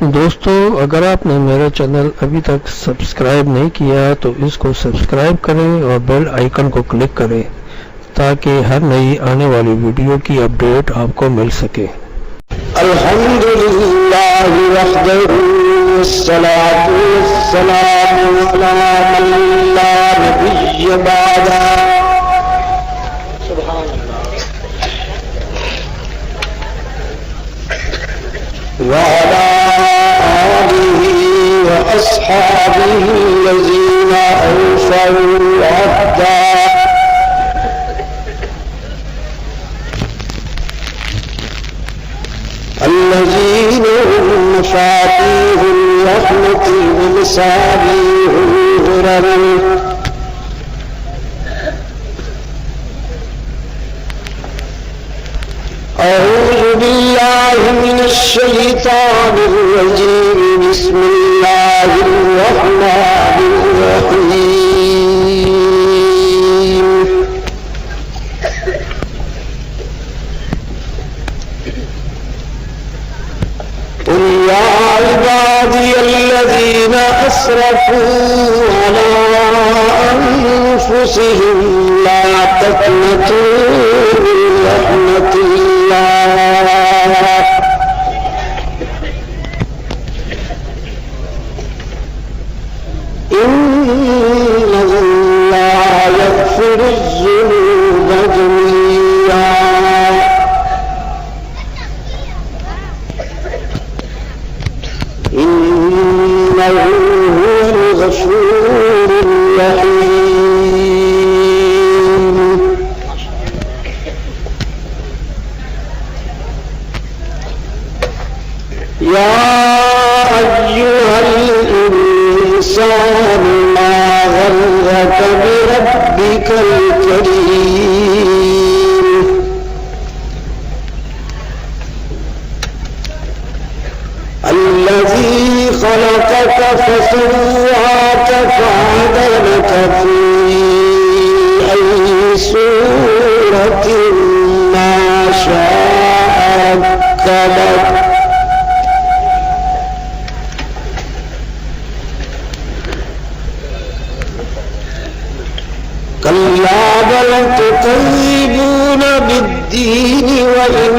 دوستو، اگر آپ نے میرا چینل ابھی تک سبسکرائب نہیں کیا تو اس کو سبسکرائب کریں اور بیل آئیکن کو کلک کریں تاکہ ہر نئی آنے والی ویڈیو کی اپڈیٹ آپ کو مل سکے۔ الحمدللہ وحدہ والصلاة والسلام علی من لا نبی بعدہ وعلى آله وأصحابه الذين أوفوا عهدا الذين هم مفاتيح الرحمة ومصابيح الغرر أعوذ بالله من الشيطان الرجيم بسم الله الرحمن الرحيم قل يا عبادي الذين أسرفوا على أنفسهم لا تقنطوا من رحمة الله إن الله يغفر الذنوب جميعا إنه هو الغفور الرحيم يا أيها الإنسان ما غرك بربك الكريم الذي خلقك فسواك فعدلك في أي صورة ما شاء ركبك كلا بل تكذبون بالدين وإن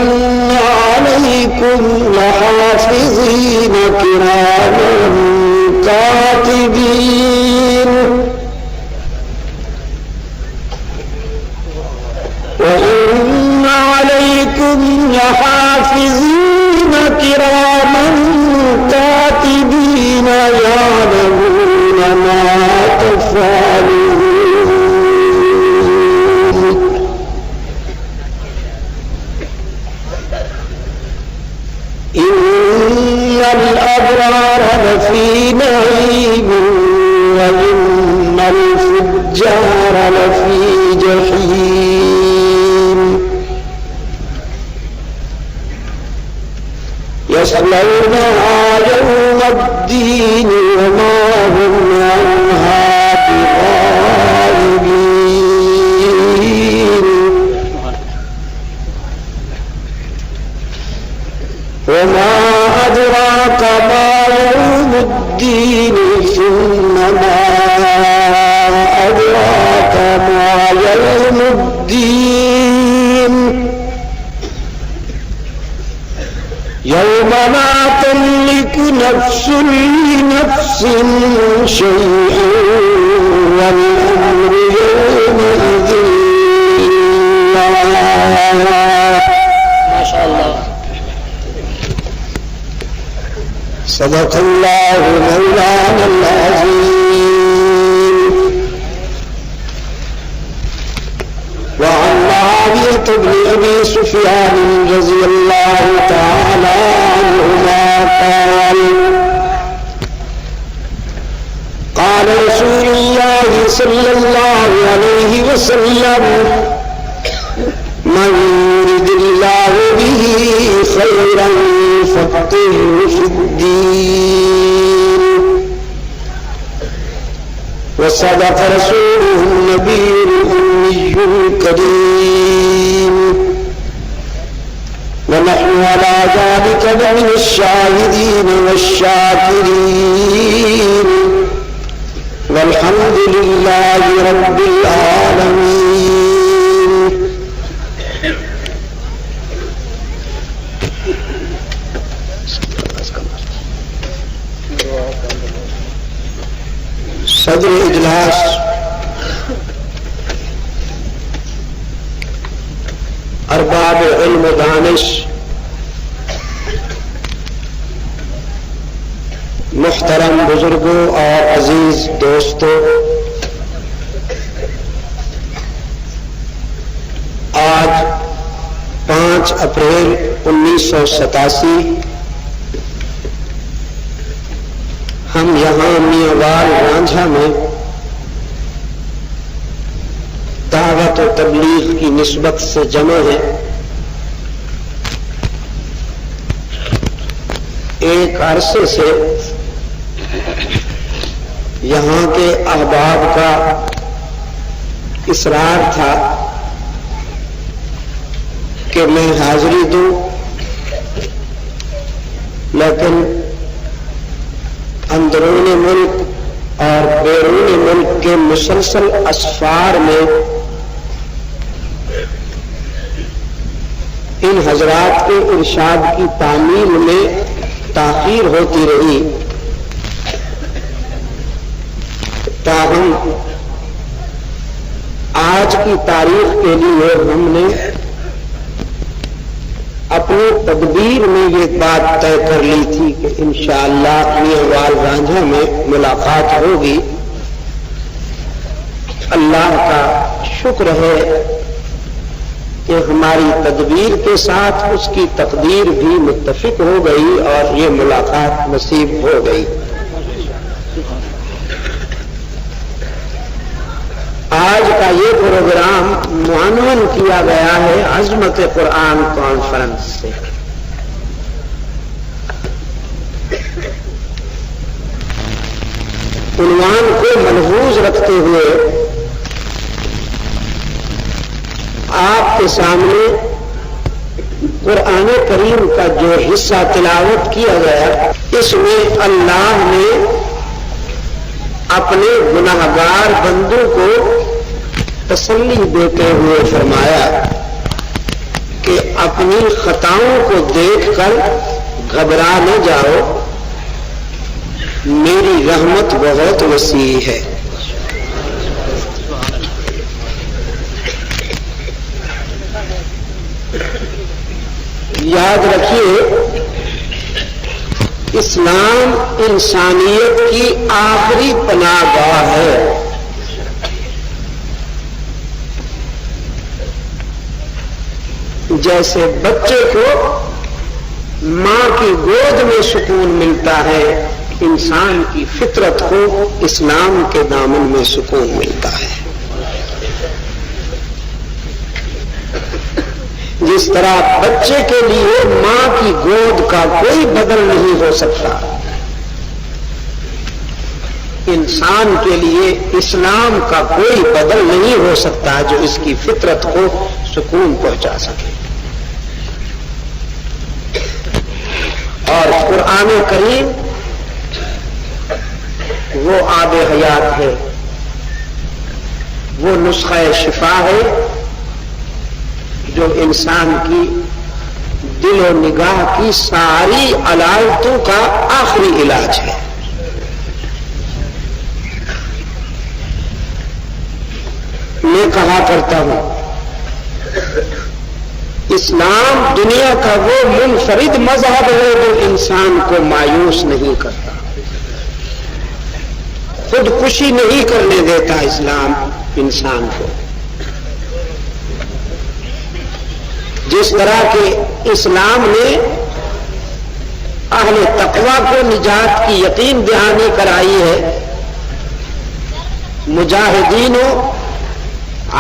عليكم لحافظين كراما كاتبين وإن عليكم لحافظين كراما كاتبين يعلمون ما تفعلون إن الأبرار لفي نعيم وإن الفجار لفي جحيم يصلونها يوم الدين وما هم عنها بغائبين وما أدراك ما يوم الدين ثم ما أدراك ما يوم الدين يوم لا تملك نفس لنفس شيئا والأمر يومئذ لله. ما شاء الله. صدق الله مولانا العظيم. وعن معاوية بن أبي سفيان رضي الله تعالى عنهما قال رسول الله صلى الله عليه وسلم من يرد الله به خيرا يفقهه في الدين. وصدق رسوله النبي الأمي الكريم. ونحن على ذلك لمن الشاهدين والشاكرين والحمد لله رب العالمين. صدر اجلاس ارباب علم و دانش، محترم بزرگوں اور عزیز دوستوں، آج 5 اپریل 1987 ہم یہاں میاںوال رانجھا میں دعوت و تبلیغ کی نسبت سے جمع ہیں. ایک عرصے سے یہاں کے احباب کا اصرار تھا کہ میں حاضری دوں، لیکن اندرون ملک اور بیرون ملک کے مسلسل اسفار میں ان حضرات کے ارشاد کی تعمیل میں تاخیر ہوتی رہی. تاہم آج کی تاریخ کے لیے ہم نے اپنی تدبیر میں یہ بات طے کر لی تھی کہ انشاءاللہ میاںوال رانجھا میں ملاقات ہوگی. اللہ کا شکر ہے کہ ہماری تدبیر کے ساتھ اس کی تقدیر بھی متفق ہو گئی اور یہ ملاقات نصیب ہو گئی. آج کا یہ پروگرام معنون کیا گیا ہے عظمت قرآن کانفرنس سے. عنوان کو ملحوظ رکھتے ہوئے آپ کے سامنے قرآن کریم کا جو حصہ تلاوت کیا گیا، اس میں اللہ نے اپنے گناہگار بندوں کو تسلی دیتے ہوئے فرمایا کہ اپنی خطاؤں کو دیکھ کر گھبرا نہ جاؤ، میری رحمت بہت وسیع ہے. یاد رکھیے، اسلام انسانیت کی آخری پناہ گاہ ہے. جیسے بچے کو ماں کی گود میں سکون ملتا ہے، انسان کی فطرت کو اسلام کے دامن میں سکون ملتا ہے. جس طرح بچے کے لیے ماں کی گود کا کوئی بدل نہیں ہو سکتا، انسان کے لیے اسلام کا کوئی بدل نہیں ہو سکتا جو اس کی فطرت کو سکون پہنچا سکے. اور قرآن کریم وہ آب حیات ہے، وہ نسخہ شفا ہے جو انسان کی دل و نگاہ کی ساری علامتوں کا آخری علاج ہے. میں کہا کرتا ہوں، اسلام دنیا کا وہ منفرد مذہب ہے جو انسان کو مایوس نہیں کرتا، خودکشی نہیں کرنے دیتا اسلام انسان کو. جس طرح کہ اسلام نے اہل تقوی کو نجات کی یقین دہانی کرائی ہے، مجاہدینوں،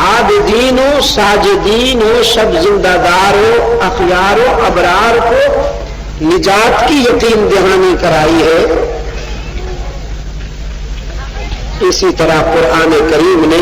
عابدینوں، ساجدینوں، سب زندہ داروں، اخیاروں، ابرار کو نجات کی یقین دہانی کرائی ہے. اسی طرح قرآن کریم نے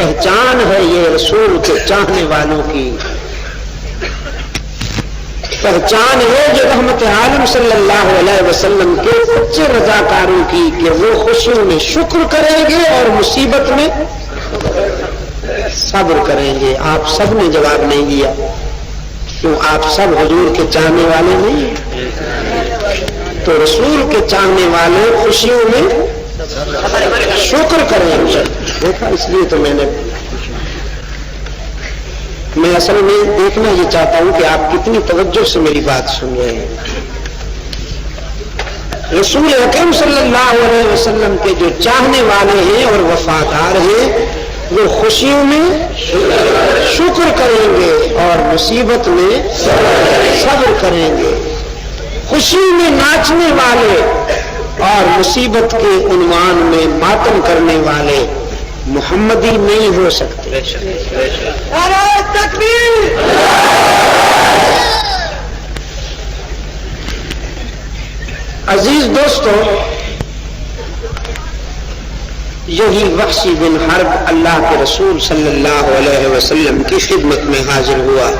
پہچان ہے یہ رسول کے چاہنے والوں کی پہچان ہے جو رحمت عالم صلی اللہ علیہ وسلم کے سچے رضاکاروں کی کہ وہ خوشیوں میں شکر کریں گے اور مصیبت میں صبر کریں گے. آپ سب نے جواب نہیں دیا. کیوں؟ آپ سب حضور کے چاہنے والے نہیں ہیں. تو رسول کے چاہنے والے خوشیوں میں شکر کریں گے. دیکھا، اس لیے تو میں اصل میں دیکھنا یہ چاہتا ہوں کہ آپ کتنی توجہ سے میری بات سن رہے ہیں. رسول اکرم صلی اللہ علیہ وسلم کے جو چاہنے والے ہیں اور وفادار ہیں وہ خوشیوں میں شکر کریں گے اور مصیبت میں صبر کریں گے. خوشی میں ناچنے والے اور مصیبت کے عنوان میں ماتم کرنے والے محمدی نہیں ہو سکتے. عزیز دوستو، یہی وحشی بن حرب اللہ کے رسول صلی اللہ علیہ وسلم کی خدمت میں حاضر ہوا.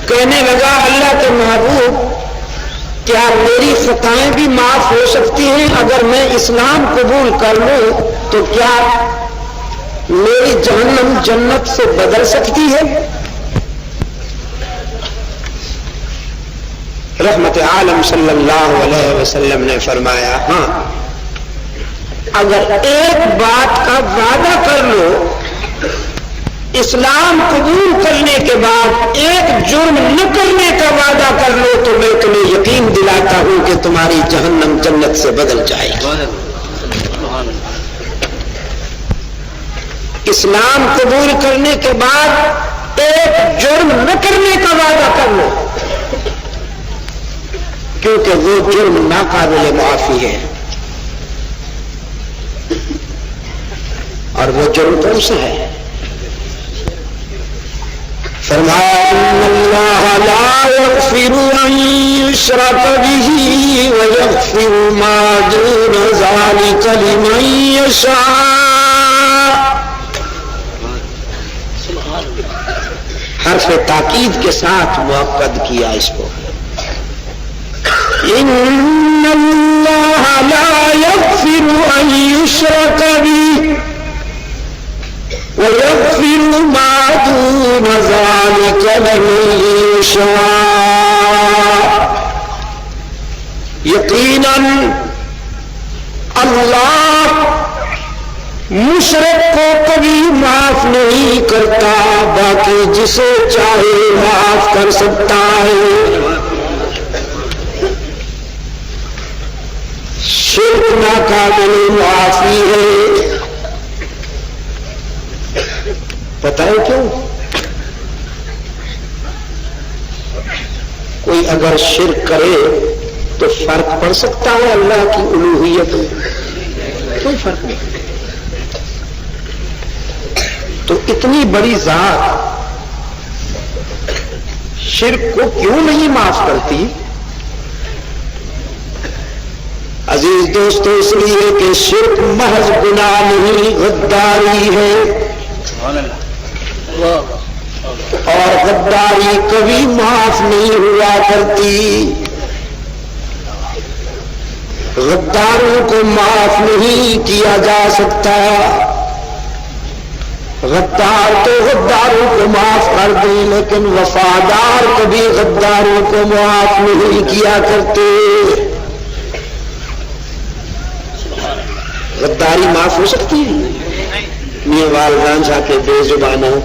کہنے لگا، اللہ کے محبوب، کیا میری خطائیں بھی معاف ہو سکتی ہیں؟ اگر میں اسلام قبول کر لوں تو کیا میری جہنم جنت سے بدل سکتی ہے؟ رحمت عالم صلی اللہ علیہ وسلم نے فرمایا، ہاں، اگر ایک بات کا وعدہ کر لو، اسلام قبول کرنے کے بعد ایک جرم نہ کرنے کا وعدہ کر لو تو میں تمہیں یقین دلاتا ہوں کہ تمہاری جہنم جنت سے بدل جائے گی. اسلام قبول کرنے کے بعد ایک جرم نہ کرنے کا وعدہ کر لو، کیونکہ وہ جرم ناقابل معافی ہے. اور وہ جرم کون سا ہے؟ فرمایا، ان اللہ لا یغفر ان یشرک به ویغفر ما دون ذلک لمن یشاء. حرف تاکید کے ساتھ مؤکد کیا اس کو. ان اللہ لا یغفر ان یشرک به وَيَغْفِرُ مَا دُونَ ذَلِكَ لِمَن يَشَاءُ. یقیناً اللہ مشرک کو کبھی معاف نہیں کرتا، باقی جسے چاہے معاف کر سکتا ہے. شرک ناقابل معافی ہے. پتہ ہے کیوں؟ کوئی اگر شرک کرے تو فرق پڑ سکتا ہے اللہ کی الوہیت میں؟ کوئی فرق نہیں. تو اتنی بڑی ذات شرک کو کیوں نہیں معاف کرتی؟ عزیز دوستو، اس لیے کہ شرک محض گناہ نہیں، غداری ہے. اور غداری کبھی معاف نہیں ہوا کرتی. غداروں کو معاف نہیں کیا جا سکتا. غدار تو غداروں کو معاف کر دیں، لیکن وفادار کبھی غداروں کو معاف نہیں کیا کرتے. غداری معاف ہو سکتی ہے؟ میاں وال رانجھا کے بے زبانوں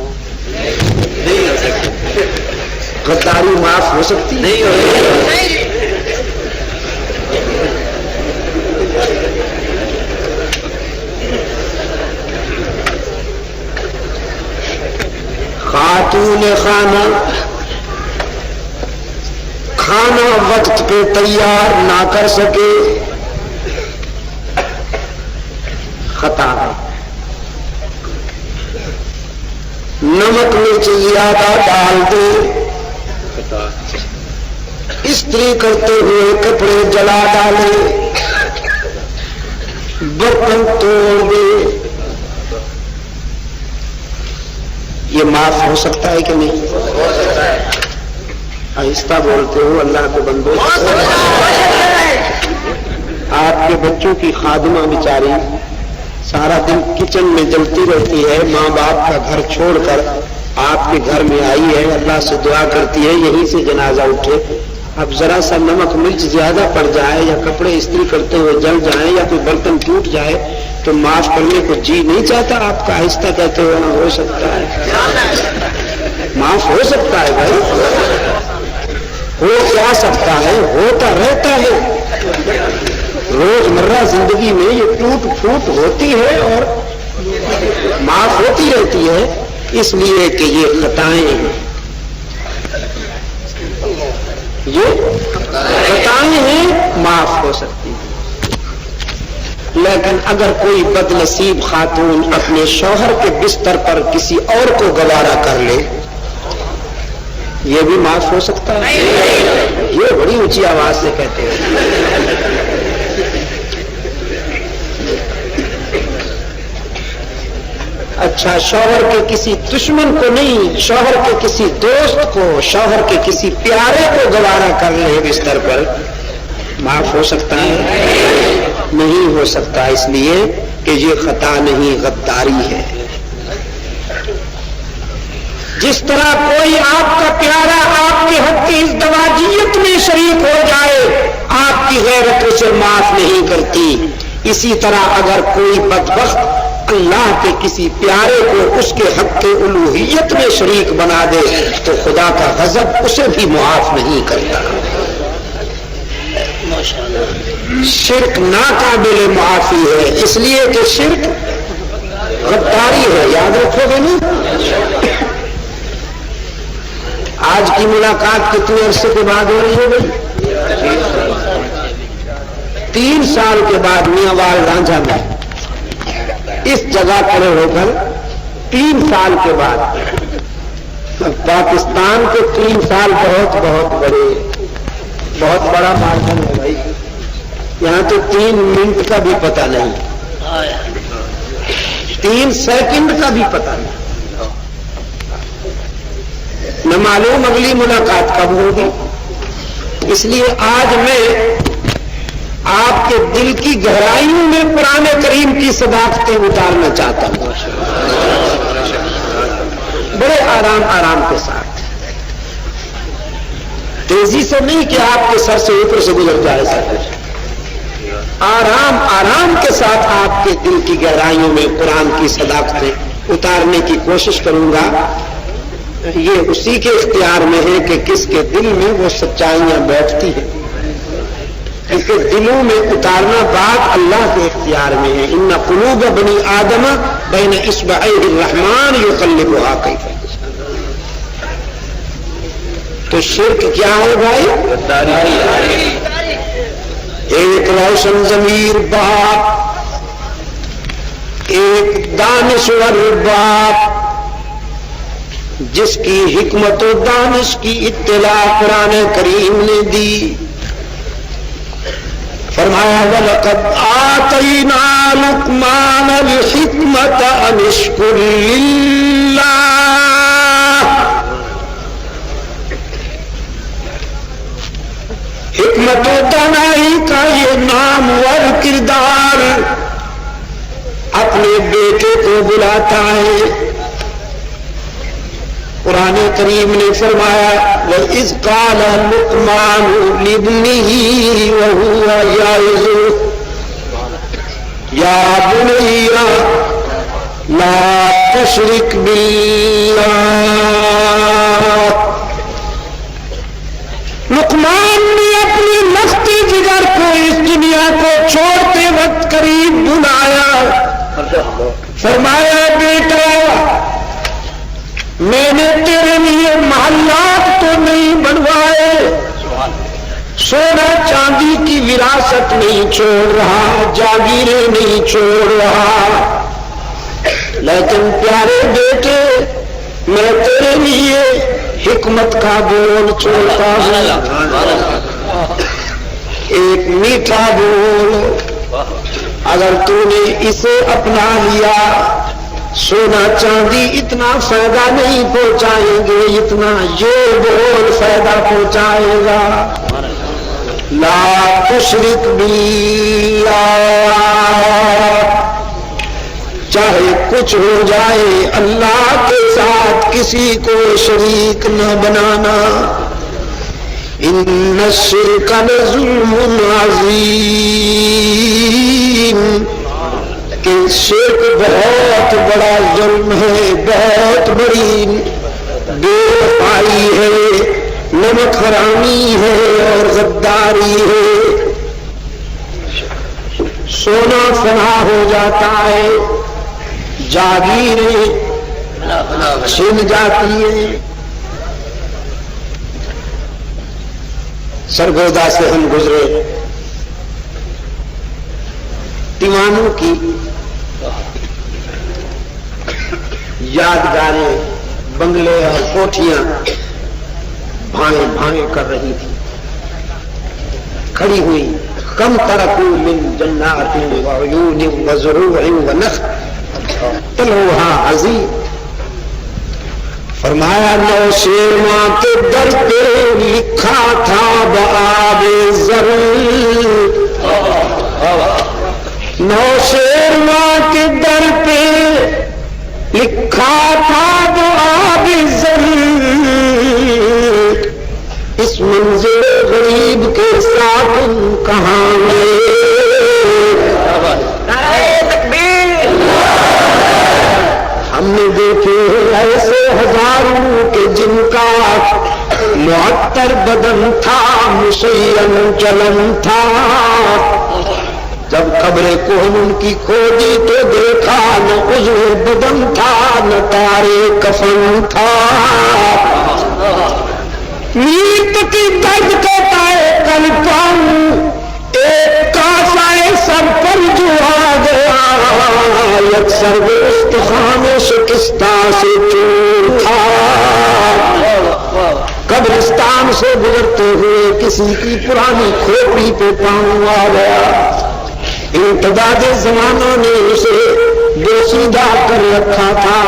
غداری معاف ہو سکتی نہیں ہو. خاتون خانہ کھانا وقت پہ تیار نہ کر سکے، خطا ہے. نمک مرچ زیادہ ڈال دے، استری کرتے ہوئے کپڑے جلا ڈالے، برتن توڑ دے، یہ معاف ہو سکتا ہے کہ نہیں؟ آہستہ بولتے ہو اللہ کے بندوں. آپ کے بچوں کی خادمہ بیچاری سارا دن کچن میں جلتی رہتی ہے، ماں باپ کا گھر چھوڑ کر آپ کے گھر میں آئی ہے، اللہ سے دعا کرتی ہے یہیں سے جنازہ اٹھے. اب ذرا سا نمک مرچ زیادہ پڑ جائے یا کپڑے استری کرتے ہوئے جل جائیں یا کوئی برتن ٹوٹ جائے تو معاف کرنے کو جی نہیں چاہتا آپ کا؟ آہستہ کہتے ہو ہو سکتا ہے، معاف ہو سکتا ہے بھائی، ہو کیا سکتا ہے، ہوتا رہتا ہے. روزمرہ زندگی میں یہ ٹوٹ پھوٹ ہوتی ہے اور معاف ہوتی رہتی ہے، اس لیے کہ یہ خطائیں ہیں، یہ خطائیں ہیں، معاف ہو سکتی ہیں. لیکن اگر کوئی بد نصیب خاتون اپنے شوہر کے بستر پر کسی اور کو گوارا کر لے، یہ بھی معاف ہو سکتا ہے. یہ بڑی اونچی آواز سے کہتے ہیں. اچھا، شوہر کے کسی دشمن کو نہیں، شوہر کے کسی دوست کو، شوہر کے کسی پیارے کو گوارا کر لے بستر پر، معاف ہو سکتا ہے؟ نہیں ہو سکتا، اس لیے کہ یہ خطا نہیں، غداری ہے. جس طرح کوئی آپ کا پیارا آپ کے حق کی ازدواجیت میں شریک ہو جائے آپ کی غیرت اسے معاف نہیں کرتی، اسی طرح اگر کوئی بدبخت اللہ کے کسی پیارے کو اس کے حق کے الوہیت میں شریک بنا دے تو خدا کا غضب اسے بھی معاف نہیں کرتا. شرک ناقابل معافی ہے، اس لیے کہ شرک غداری ہے، یاد رکھو گے نا. آج کی ملاقات کتنے عرصے کے بعد ہو رہی ہے بھائی؟ 3 سال کے بعد میاں وال رانجھا میں اس جگہ کھڑے ہو کر 3 سال کے بعد. پاکستان کے 3 سال بہت بہت بڑے، بہت بڑا مارجن ہے بھائی. یہاں تو 3 منٹ کا بھی پتہ نہیں، 3 سیکنڈ کا بھی پتہ نہیں. نہ معلوم اگلی ملاقات کب ہوگی. اس لیے آج میں آپ کے دل کی گہرائیوں میں قرآن کریم کی صداقتیں اتارنا چاہتا ہوں، بڑے آرام آرام کے ساتھ، تیزی سے نہیں کہ آپ کے سر سے اوپر سے گزر جائے سر. آرام آرام کے ساتھ آپ کے دل کی گہرائیوں میں قرآن کی صداقتیں اتارنے کی کوشش کروں گا. یہ اسی کے اختیار میں ہے کہ کس کے دل میں وہ سچائیاں بیٹھتی ہیں. اس کے دلوں میں اتارنا بات اللہ کے اختیار میں ہے. ان قلوب بنی آدم بین اصبعی الرحمن یقلبھا کیف یشاء. تو شرک کیا ہے بھائی؟ ایک روشن ضمیر باپ، ایک دانشور باپ جس کی حکمت و دانش کی اطلاع قرآن کریم نے دی. فرمایا وَلَقَدْ آتَيْنَا لُقْمَانَ الْحِكْمَةَ أَنِ اشْكُرْ لِلَّهِ. حکمت و دانائی کا یہ نامور کردار اپنے بیٹے کو بلاتا ہے. قرآن کریم نے فرمایا وَإِذْ قَالَ لُقْمَانُ لِابْنِهِ وَهُوَ يَعِظُهُ يَا بُنَيَّ لَا تُشْرِكْ بِاللَّهِ. لقمان نے اپنی مختی جگر کو اس دنیا کو چھوڑتے وقت قریب بلایا، فرمایا بیٹا میں نے تیرے لیے محلات تو نہیں بنوائے، سونا چاندی کی وراثت نہیں چھوڑ رہا، جاگیریں نہیں چھوڑ رہا، لیکن پیارے بیٹے میں تیرے لیے حکمت کا بول چھوڑتا ہوں. ایک میٹھا بول، اگر تو نے اسے اپنا لیا سونا چاندی اتنا فائدہ نہیں پہنچائیں گے جتنا یہ بول فائدہ پہنچائے گا. لا تشرک باللہ، چاہے کچھ ہو جائے اللہ کے ساتھ کسی کو شریک نہ بنانا. ان الشرک لظلم عظیم، کہ شرک بہت بڑا ظلم ہے، بہت بڑی بے وفائی ہے، نمک حرامی ہے اور غداری ہے. سونا فنا ہو جاتا ہے، جاگیریں چھن جاتی ہیں. سرگودا سے ہم گزرے، ٹیوانوں کی یادگاریں، بنگلے اور کوٹھیاں بھائیں بھائیں کر رہی تھی، کھڑی ہوئی. کم ترکوا من جنات وعیون وزروع ونخل طلعها ہضیم. فرمایا نوشیروان کے در پہ لکھا تھا بآب زر، نوشیروان کے در پہ لکھا تھا بآب زر. اس منزل غریب کے ساتھ کہاں گئے؟ ہم نے دیکھے ایسے ہزاروں کے جن کا معطر بدن تھا، مشین چلن تھا. جب قبر کوہن ان کی کھودی تو دیکھا نہ عضو بدن تھا نہ تارے کفن تھا. نیت کی درد کو پائے کل پاؤں، ایک کاسائے سر پر جو آ گیا، یکسر استخوان شکستہ سے چور تھا. قبرستان سے گزرتے ہوئے کسی کی پرانی کھوپڑی پہ پاؤں آ گیا. امتداد زمانہ نے اسے بوسیدہ کر رکھا تھا.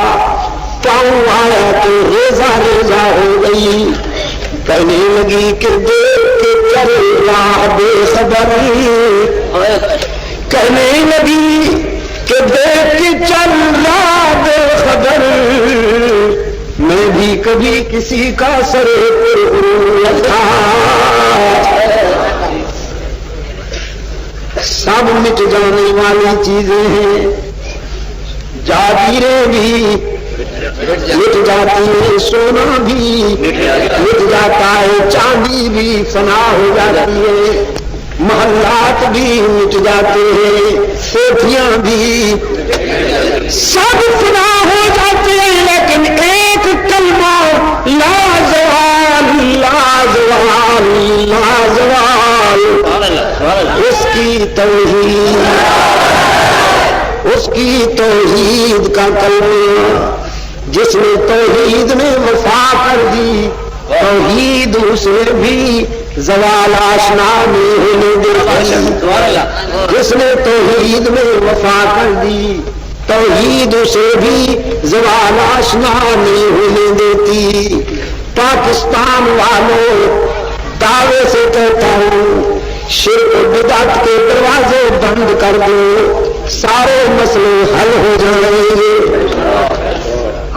پاؤں آیا تو ریزہ ریزہ ہو گئی. کہنے لگی کہ دیکھ کے چل رہا بے خبر، کہنے لگی کہ دیکھ کے چل رہا بے خبر. میں بھی کبھی کسی کا سر پر تھا. سب مٹ جانے والی چیزیں ہیں، جاگیریں بھی مٹ جاتی ہے، سونا بھی مٹ جاتا ہے، چاندی بھی فنا ہو جاتی ہے، محلات بھی مٹ جاتے ہیں، کوٹھیاں بھی سب فنا ہو جاتے ہیں، لیکن ایک کلمہ لا زوال لا زوال لا زوال، اس کی توحید، اس کی توحید کا کلمہ. جس نے توحید میں وفا کر دی، توحید اسے بھی زوال آشنا نہیں ہونے دیتی. جس نے توحید میں وفا کر دی، توحید اسے بھی زوال آشنا نہیں ہونے دیتی. پاکستان والوں، دعوے سے کہتا ہوں شرک و بدعت کے دروازے بند کر دو، سارے مسئلے حل ہو جائیں گے.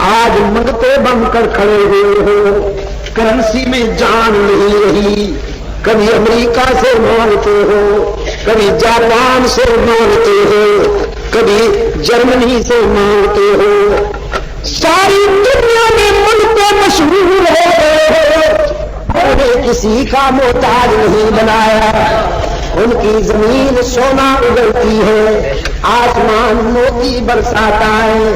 آج منگتے بن کر کھڑے ہوئے ہو، کرنسی میں جان نہیں رہی. کبھی امریکہ سے مانگتے ہو، کبھی جاپان سے مانگتے ہو، کبھی جرمنی سے مانگتے ہو. ساری دنیا میں منگتے مشہور ہو گئے ہو، اور کسی کا محتاج نہیں بنایا. ان کی زمین سونا اگلتی ہے، آسمان موتی برساتا ہے.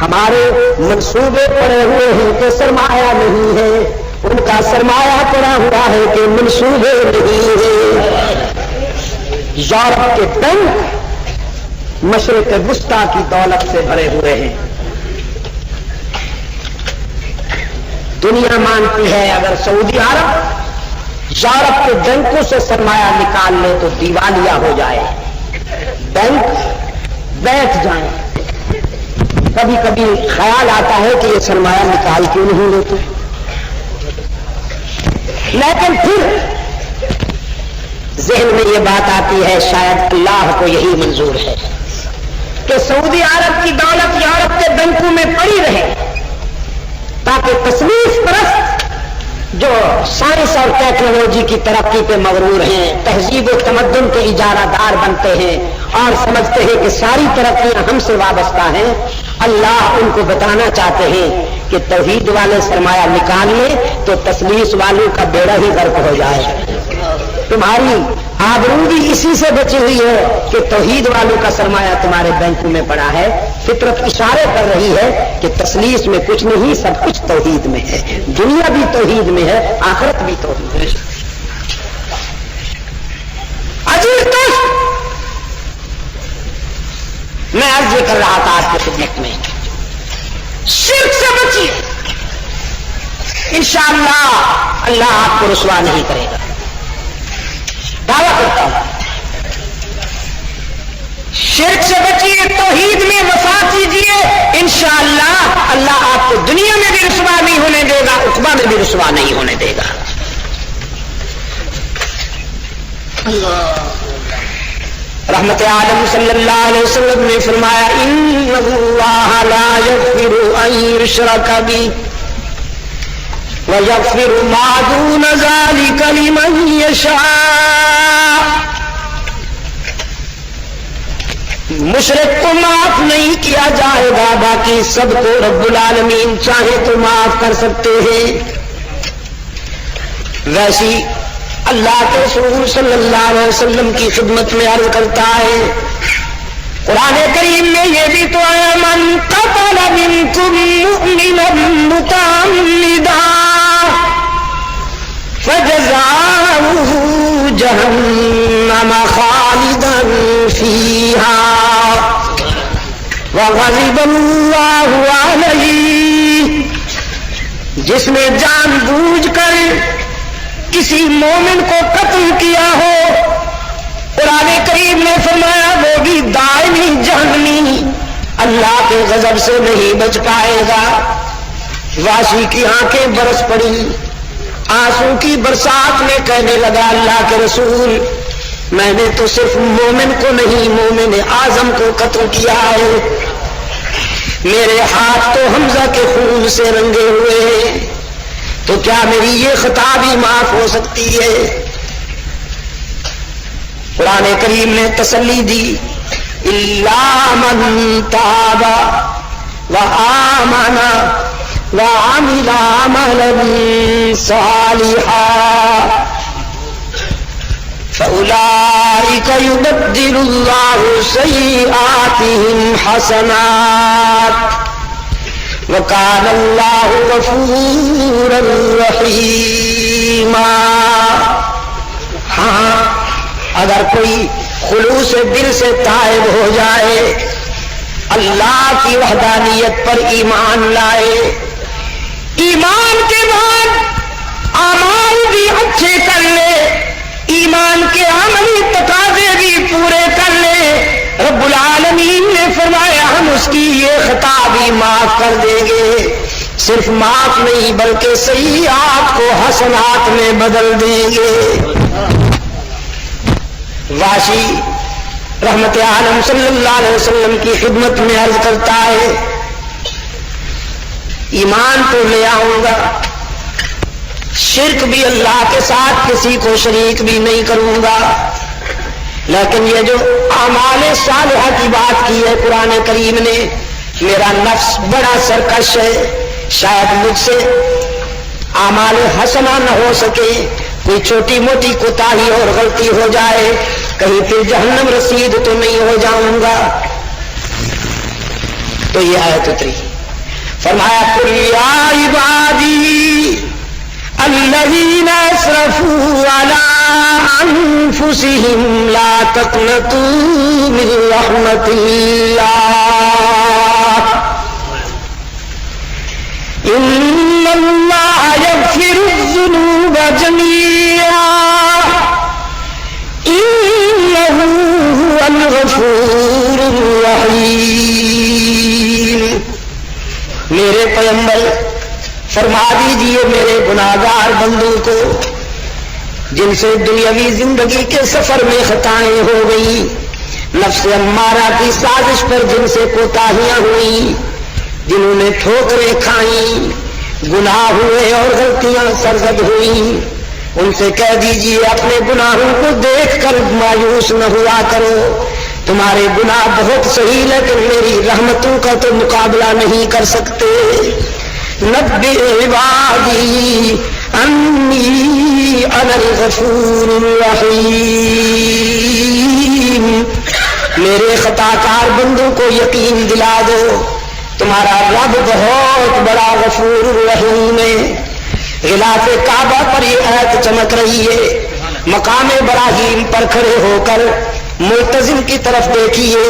ہمارے منصوبے پڑے ہوئے ہیں کہ سرمایہ نہیں ہے، ان کا سرمایہ پڑا ہوا ہے کہ منصوبے نہیں ہے. یورپ کے بینک مشرق وسطی کی دولت سے بھرے ہوئے ہیں. دنیا مانتی ہے اگر سعودی عرب یورپ کے بینکوں سے سرمایہ نکال لے تو دیوالیہ ہو جائے. بینک بیٹھ جائیں، کبھی کبھی خیال آتا ہے کہ یہ سرمایہ نکال کیوں نہیں لیتے، لیکن پھر ذہن میں یہ بات آتی ہے شاید اللہ کو یہی منظور ہے کہ سعودی عرب کی دولت یورپ کے بینکوں میں پڑی رہے تاکہ تصنیف پرست جو سائنس اور ٹیکنالوجی کی ترقی پہ مغرور ہیں، تہذیب و تمدن کے اجارہ دار بنتے ہیں اور سمجھتے ہیں کہ ساری ترقیاں ہم سے وابستہ ہیں، اللہ ان کو بتانا چاہتے ہیں کہ توحید والے سرمایہ نکال لیں تو تسلیس والوں کا بیڑا ہی غرق ہو جائے۔ تمہاری آبرو بھی اسی سے بچی ہوئی ہے کہ توحید والوں کا سرمایہ تمہارے بینکوں میں پڑا ہے۔ فطرت اشارے کر رہی ہے کہ تسلیس میں کچھ نہیں، سب کچھ توحید میں ہے، دنیا بھی توحید میں ہے، آخرت بھی توحید میں ہے۔ عزیز دوست، میں عرض یہ کر رہا تھا آپ کی خدمت میں، شرک سے بچیے، انشاءاللہ اللہ آپ کو رسوا نہیں کرے گا، دعویٰ کرتا ہوں۔ شرک سے بچیے، توحید میں وفا کیجیے، انشاءاللہ اللہ آپ کو دنیا میں بھی رسوا نہیں ہونے دے گا، عقبہ میں بھی رسوا نہیں ہونے دے گا۔ رحمت عالم صلی اللہ علیہ وسلم نے فرمایا ان اللہ لا یغفر ان یشرک بہ ویغفر ما دون ذلک لمن یشاء۔ مشرک کو معاف نہیں کیا جائے گا، باقی سب کو رب العالمین چاہے تو معاف کر سکتے ہیں۔ ویسی اللہ کے رسول صلی اللہ علیہ وسلم کی خدمت میں عرض کرتا ہے، قرآن کریم میں یہ بھی تو ہے من قتل منکم مؤمنا متعمدا فجزاؤہ جہنم خالدا فیہا وغضب اللہ علیہ۔ جس نے جان بوجھ کر کسی مومن کو قتل کیا ہو، قرآن کریم نے فرمایا وہ بھی دائمی جہنمی، اللہ کے غضب سے نہیں بچ پائے گا۔ واشی کی آنکھیں برس پڑی، آنسو کی برسات میں کہنے لگا اللہ کے رسول میں نے تو صرف مومن کو نہیں مومن اعظم کو قتل کیا ہے، میرے ہاتھ تو حمزہ کے خون سے رنگے ہوئے ہیں، تو کیا میری یہ خطا بھی معاف ہو سکتی ہے؟ قرآن کریم نے تسلی دی الا من تاب وآمن وعمل عملا صالحا فأولئك يبدل الله سيئاتهم حسنات وَكَانَ اللَّهُ غَفُورًا رَحِيمًا۔ ہاں اگر کوئی خلوص دل سے تائب ہو جائے، اللہ کی وحدانیت پر ایمان لائے، ایمان کے بعد اعمال بھی اچھے کر لے، ایمان کے عملی تقاضے بھی پورے کر لے، رب العالمین نے فرمایا ہم اس کی یہ خطا بھی معاف کر دیں گے، صرف معاف نہیں بلکہ سیئات کو حسنات میں بدل دیں گے۔ واشی رحمت عالم صلی اللہ علیہ وسلم کی خدمت میں عرض کرتا ہے ایمان تو لے آؤں گا، شرک بھی اللہ کے ساتھ کسی کو شریک بھی نہیں کروں گا، لیکن یہ جو اعمال صالحہ کی بات کی ہے قرآن کریم نے، میرا نفس بڑا سرکش ہے، شاید مجھ سے اعمال حسنہ نہ ہو سکے، کوئی چھوٹی موٹی کوتاہی اور غلطی ہو جائے، کہیں پھر جہنم رسید تو نہیں ہو جاؤں گا۔ تو یہ آیت اتری، فرمایا قل یا عبادی الذین اسرفوا علی انفسهم لا تقنطوا من رحمت اللہ ان اللہ یغفر الذنوب جميعا انہ هو الغفور الرحیم۔ پیغمبر فرما دیجئے میرے گناہگار بندوں کو جن سے دنیاوی زندگی کے سفر میں خطائیں ہو گئی، نفس امارہ کی سازش پر جن سے کوتاہیاں ہوئی، جنہوں نے ٹھوکریں کھائیں، گناہ ہوئے اور غلطیاں سرزد ہوئیں، ان سے کہہ دیجئے اپنے گناہوں کو دیکھ کر مایوس نہ ہوا کرو، تمہارے گناہ بہت صحیح لیکن میری رحمتوں کا تو مقابلہ نہیں کر سکتے۔ نبئ عبادی انی انا الغفور الرحیم، میرے خطا کار بندوں کو یقین دلا دو تمہارا رب بہت بڑا غفور الرحیم ہے۔ غلاف کعبہ پر یہ آیت چمک رہی ہے، مقام ابراہیم پر کھڑے ہو کر ملتزم کی طرف دیکھیے،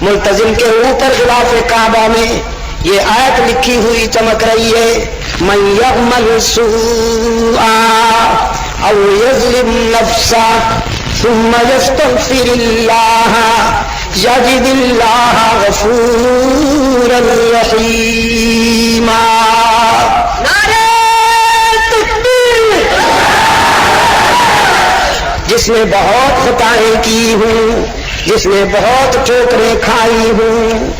ملتزم کے اوپر غلاف کعبہ میں یہ آیت لکھی ہوئی چمک رہی ہے، من یعمل سوءا او یظلم نفسا ثم یستغفر اللہ یجد اللہ غفورا رحیما۔ جس نے بہت خطائیں کی ہوں، جس نے بہت ٹھوکریں کھائی ہوں،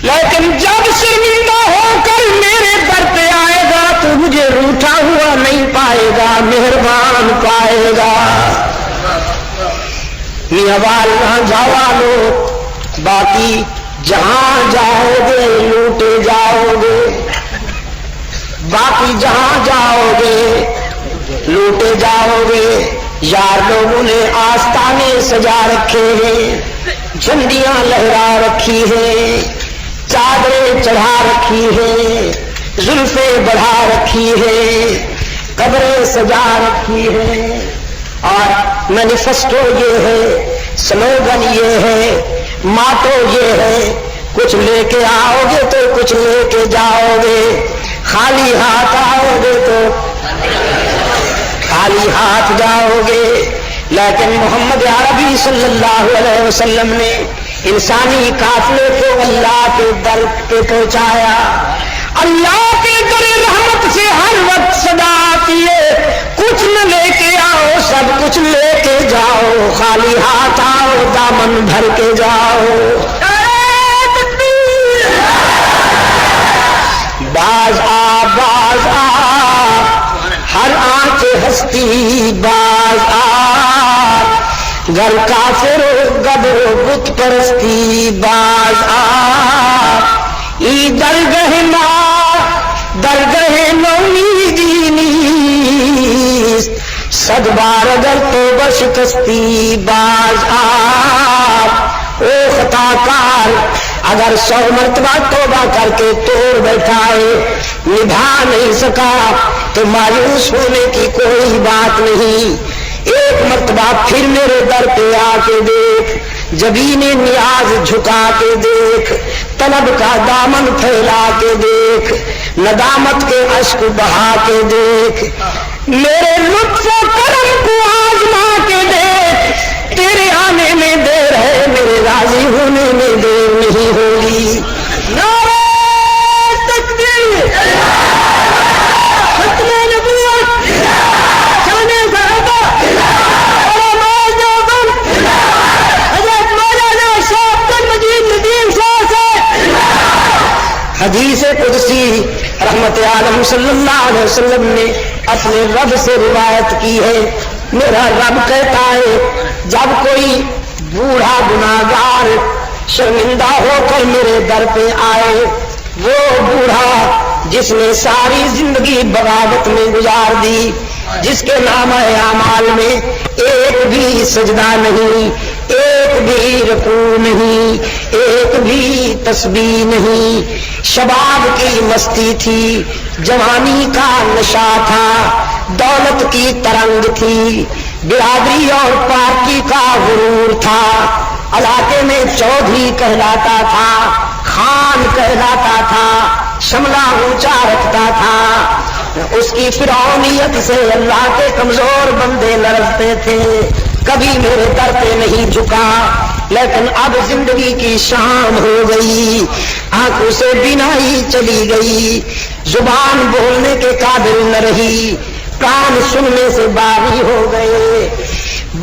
لیکن جب شرمندہ ہو کر میرے در پہ آئے گا تو مجھے روٹھا ہوا نہیں پائے گا، مہربان پائے گا۔ میاں والنا جوانو، باقی جہاں جاؤ گے لوٹے جاؤ گے، باقی جہاں جاؤ گے لوٹے جاؤ گے۔ یار لوگوں نے آستانے سجا رکھے ہیں، جھنڈیاں لہرا رکھی ہیں، چادریں چڑھا رکھی ہیں، زلفیں بڑھا رکھی ہیں، قبریں سجا رکھی ہیں، اور مینیفیسٹو یہ ہے، سلوگن یہ ہے، ماٹو یہ ہے، کچھ لے کے آؤ گے تو کچھ لے کے جاؤ گے، خالی ہاتھ آؤ گے تو خالی ہاتھ جاؤ گے۔ لیکن محمد عربی صلی اللہ علیہ وسلم نے انسانی قافلے کو اللہ کے در پہ پہنچایا، اللہ کے در رحمت سے ہر وقت صدا آتی ہے، کچھ نہ لے کے آؤ سب کچھ لے کے جاؤ، خالی ہاتھ آؤ دامن بھر کے جاؤ۔ باز آ باز آ ہر آنچ ہستی باز آ، گر کافر گبر بت پرستی باز آ، ای درگہ ما درگہ نومیدی نیست، صد بار اگر توبہ شکستی باز آ۔ او خطا کار اگر 100 مرتبہ توبہ کر کے توڑ بیٹھا ہے، نبھا نہیں سکا تو مایوس ہونے کی کوئی بات نہیں، ایک مرتبہ پھر میرے در پہ آ کے دیکھ، جبین نیاز جھکا کے دیکھ، طلب کا دامن پھیلا کے دیکھ، ندامت کے اشک بہا کے دیکھ، میرے لطف و کرم کو آزما کے دیکھ، تیرے آنے میں دیر ہے میرے راضی ہونے میں دیر نہیں ہوگی۔ نعرہ تکبیر، ختم نبوت، شان صحابہ، علماء دیوبند، حضرت مولانا شاہ عبد المجید ندیم صاحب سے حدیث قدسی رحمت عالم صلی اللہ علیہ وسلم نے اپنے رب سے روایت کی ہے، میرا رب کہتا ہے جب کوئی بوڑھا گناہگار شرمندہ ہو کر میرے در پہ آئے، وہ بوڑھا جس نے ساری زندگی بغاوت میں گزار دی، جس کے نام اعمال میں ایک بھی سجدہ نہیں، ایک بھی رکوع نہیں، ایک بھی تسبیح نہیں، شباب کی مستی تھی، جوانی کا نشہ تھا، دولت کی ترنگ تھی، برادری اور پارٹی کا غرور تھا، علاقے میں چودھری کہلاتا تھا، خان کہلاتا تھا، شملہ اونچا رکھتا تھا، اس کی فرعونیت سے اللہ کے کمزور بندے لرزتے تھے، کبھی میرے در پہ نہیں جھکا، لیکن اب زندگی کی شام ہو گئی، آنکھوں سے بینائی چلی گئی، زبان بولنے کے قابل نہ رہی، کان سننے سے باغی ہو گئے،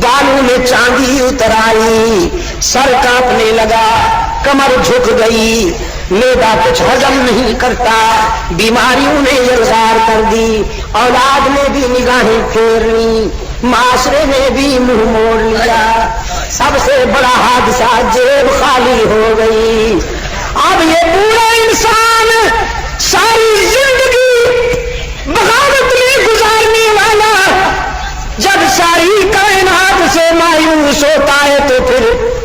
بالوں میں چاندی اتر آئی، سر کانپنے لگا، کمر جھک گئی، معدہ کچھ ہضم نہیں کرتا، بیماریوں نے یلغار کر دی، اولاد نے بھی نگاہیں پھیر لی، معاشرے نے بھی منہ موڑ لیا، سب سے بڑا حادثہ جیب خالی ہو گئی۔ اب یہ پورا انسان ساری زندگی بغاوت میں گزارنے والا جب ساری کائنات سے مایوس ہوتا ہے تو پھر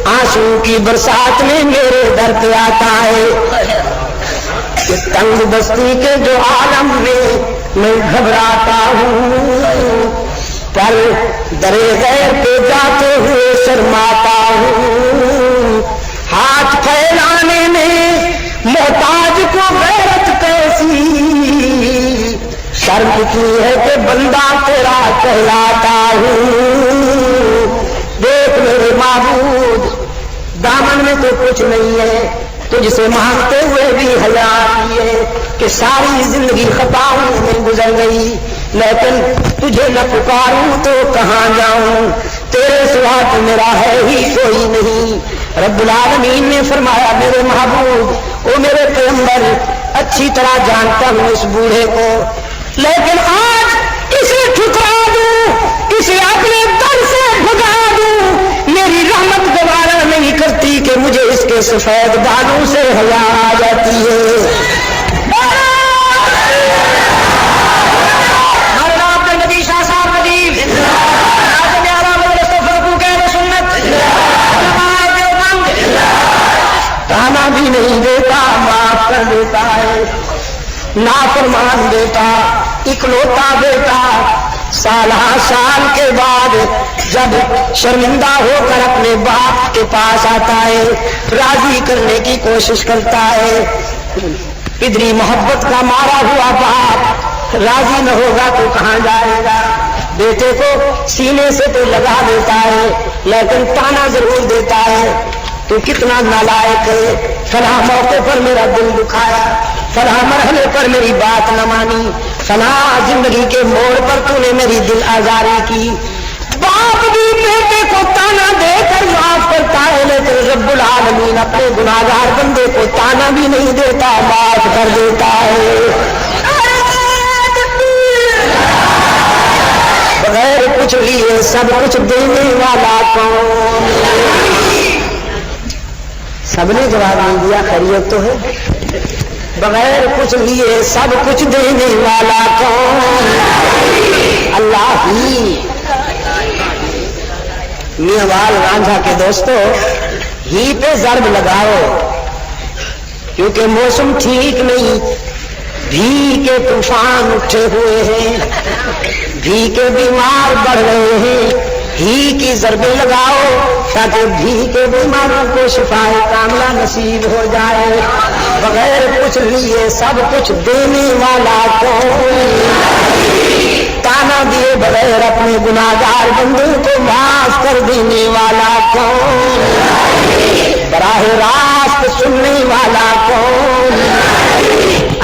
آنسو کی برسات میں میرے در پہ آتا ہے کہ تنگ بستی کے جو عالم میں گھبراتا ہوں، پر درے غیر پہ جاتے ہوئے شرماتا ہوں، ہاتھ پھیلانے میں محتاج کو غیرت کیسی، شرم کی ہے کہ بندہ تیرا کہلاتا ہوں۔ دیکھ میرے معبود، دامن میں تو کچھ نہیں ہے، تجھ سے مانگتے ہوئے بھی حیا آتی ہے کہ ساری زندگی خطاؤں میں گزر گئی، لیکن تجھے نہ پکاروں تو کہاں جاؤں، تیرے سوا تو میرا ہے ہی کوئی نہیں۔ رب العالمین نے فرمایا میرے محبوب، او میرے پیغمبر، اچھی طرح جانتا ہوں اس بوڑھے کو، لیکن آج اسے ٹھکرا دوں، اسے اپنے در سے بھگا دوں، میری رحمت گوارا نہیں کرتی کہ مجھے اس کے سفید بالوں سے حیا آ جاتی ہے۔ تانا بھی نہیں دیتا، معاف کر دیتا ہے، نافرمان بیٹا، اکلوتا بیٹا، سالہ سال کے بعد جب شرمندہ ہو کر اپنے باپ کے پاس آتا ہے، راضی کرنے کی کوشش کرتا ہے، پدری محبت کا مارا ہوا باپ راضی نہ ہوگا تو کہاں جائے گا؟ بیٹے کو سینے سے تو لگا دیتا ہے لیکن تانا ضرور دیتا ہے، تو کتنا نالائق ہے، فلاں موقع پر میرا دل دکھایا، فلاں مرحلے پر میری بات نہ مانی، فلاں زندگی کے موڑ پر تو نے میری دل آزاری کی۔ باپ بھی بیٹے کو تانا دے کر معاف کرتا ہے، لیکن رب العالمین اپنے گناہگار بندے کو تانا بھی نہیں دیتا، معاف کر دیتا ہے۔ بغیر کچھ لیے سب کچھ دینے والا کون؟ سب نے جواب نہیں دیا، خیریت تو ہے؟ بغیر کچھ لیے سب کچھ دینے والا کون؟ اللہ ہی۔ میاں وال رانجھا کے دوستو، ہی پہ ضرب لگاؤ، کیونکہ موسم ٹھیک نہیں، بھی کے طوفان اٹھے ہوئے ہیں، بھی کے بیمار بڑھ رہے ہیں، ہی کی ضربیں لگاؤ تاکہ بھی کے بیماروں کو شفائے کاملہ نصیب ہو جائے۔ بغیر کچھ لیے سب کچھ دینے والا کون؟ تانا دیے بغیر اپنے گناہگار بندوں کو معاف کر دینے والا کون؟ براہ راست سننے والا کون؟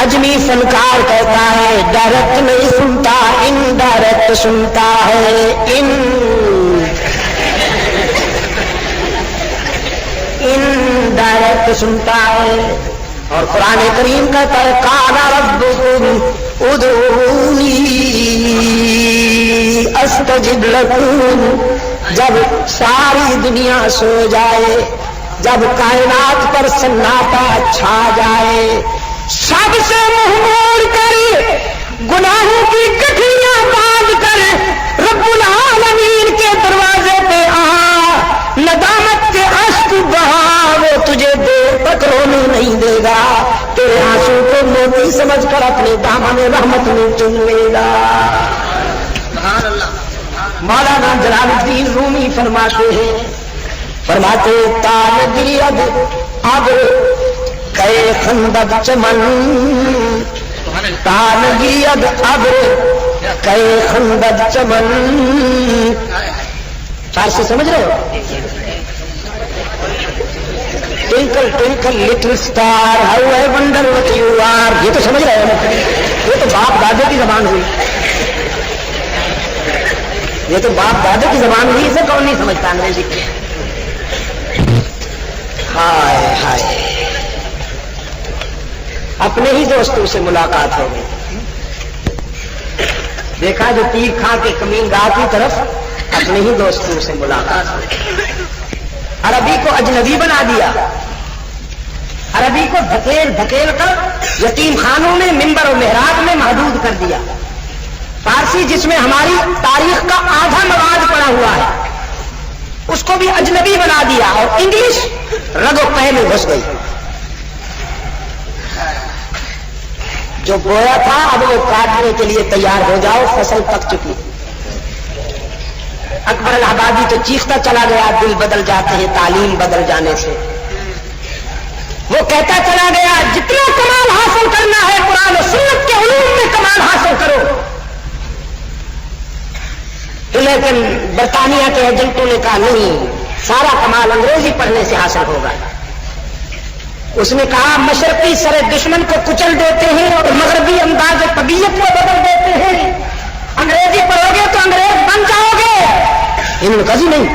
اجمی فنکار کہتا ہے ڈائریکٹ نہیں سنتا، انڈائریکٹ سنتا ہے، انڈائریکٹ سنتا ہے۔ اور قرآن کریم کہتا ہے قال ربکم ادعونی استجب لکم۔ جب ساری دنیا سو جائے، جب کائنات پر سناٹا چھا جائے، سب سے منہ موڑ کر گناہوں کی گٹھلیاں باندھ کر رب العالمین کے دروازے پہ آ، ندامت کے اشک بہا، وہ تجھے دیر تک رونے نہیں دے گا، تیرے آنسو کو موتی سمجھ کر اپنے دامن رحمت میں چن لے گا۔ مولانا جلال الدین رومی فرماتے ہیں، فرماتے تان گرید اب کئے خندق چمن، تان گرید اب کئے خندق چمن۔ فارسی سمجھ رہے ہو؟ Twinkle twinkle little star how I wonder what you are. یہ تو سمجھ رہے ہیں, یہ تو باپ دادے کی زبان ہوئی, یہ تو باپ دادے کی زبان ہوئی, اسے کون نہیں سمجھتا انگریزی. ہائے ہائے, اپنے ہی دوستوں سے ملاقات ہو گئی. دیکھا جو تیر کھا کے کمین گاہ کی طرف, اپنے ہی دوستوں سے ملاقات ہو گئی. عربی کو اجنبی بنا دیا, عربی کو دھکیل دھکیل کر یتیم خانوں میں, منبر و محراب میں محدود کر دیا. فارسی جس میں ہماری تاریخ کا آدھا مواد پڑا ہوا ہے, اس کو بھی اجنبی بنا دیا, اور انگلش رگ و پے میں گھس گئی. جو بویا تھا اب وہ کاٹنے کے لیے تیار ہو جاؤ, فصل پک چکی. اکبر الہبادی تو چیختا چلا گیا, دل بدل جاتے ہیں تعلیم بدل جانے سے. وہ کہتا چلا گیا جتنا کمال حاصل کرنا ہے قرآن و سنت کے علوم میں کمال حاصل کرو. لیکن برطانیہ کے ایجنٹوں نے کہا نہیں, سارا کمال انگریزی پڑھنے سے حاصل ہوگا. اس نے کہا مشرقی سر دشمن کو کچل دیتے ہیں اور مغربی انداز طبیعت کو بدل دیتے ہیں, انگریزی پڑھو گے تو انگریز بن جاؤ گے. انہوں نے کہا جی نہیں.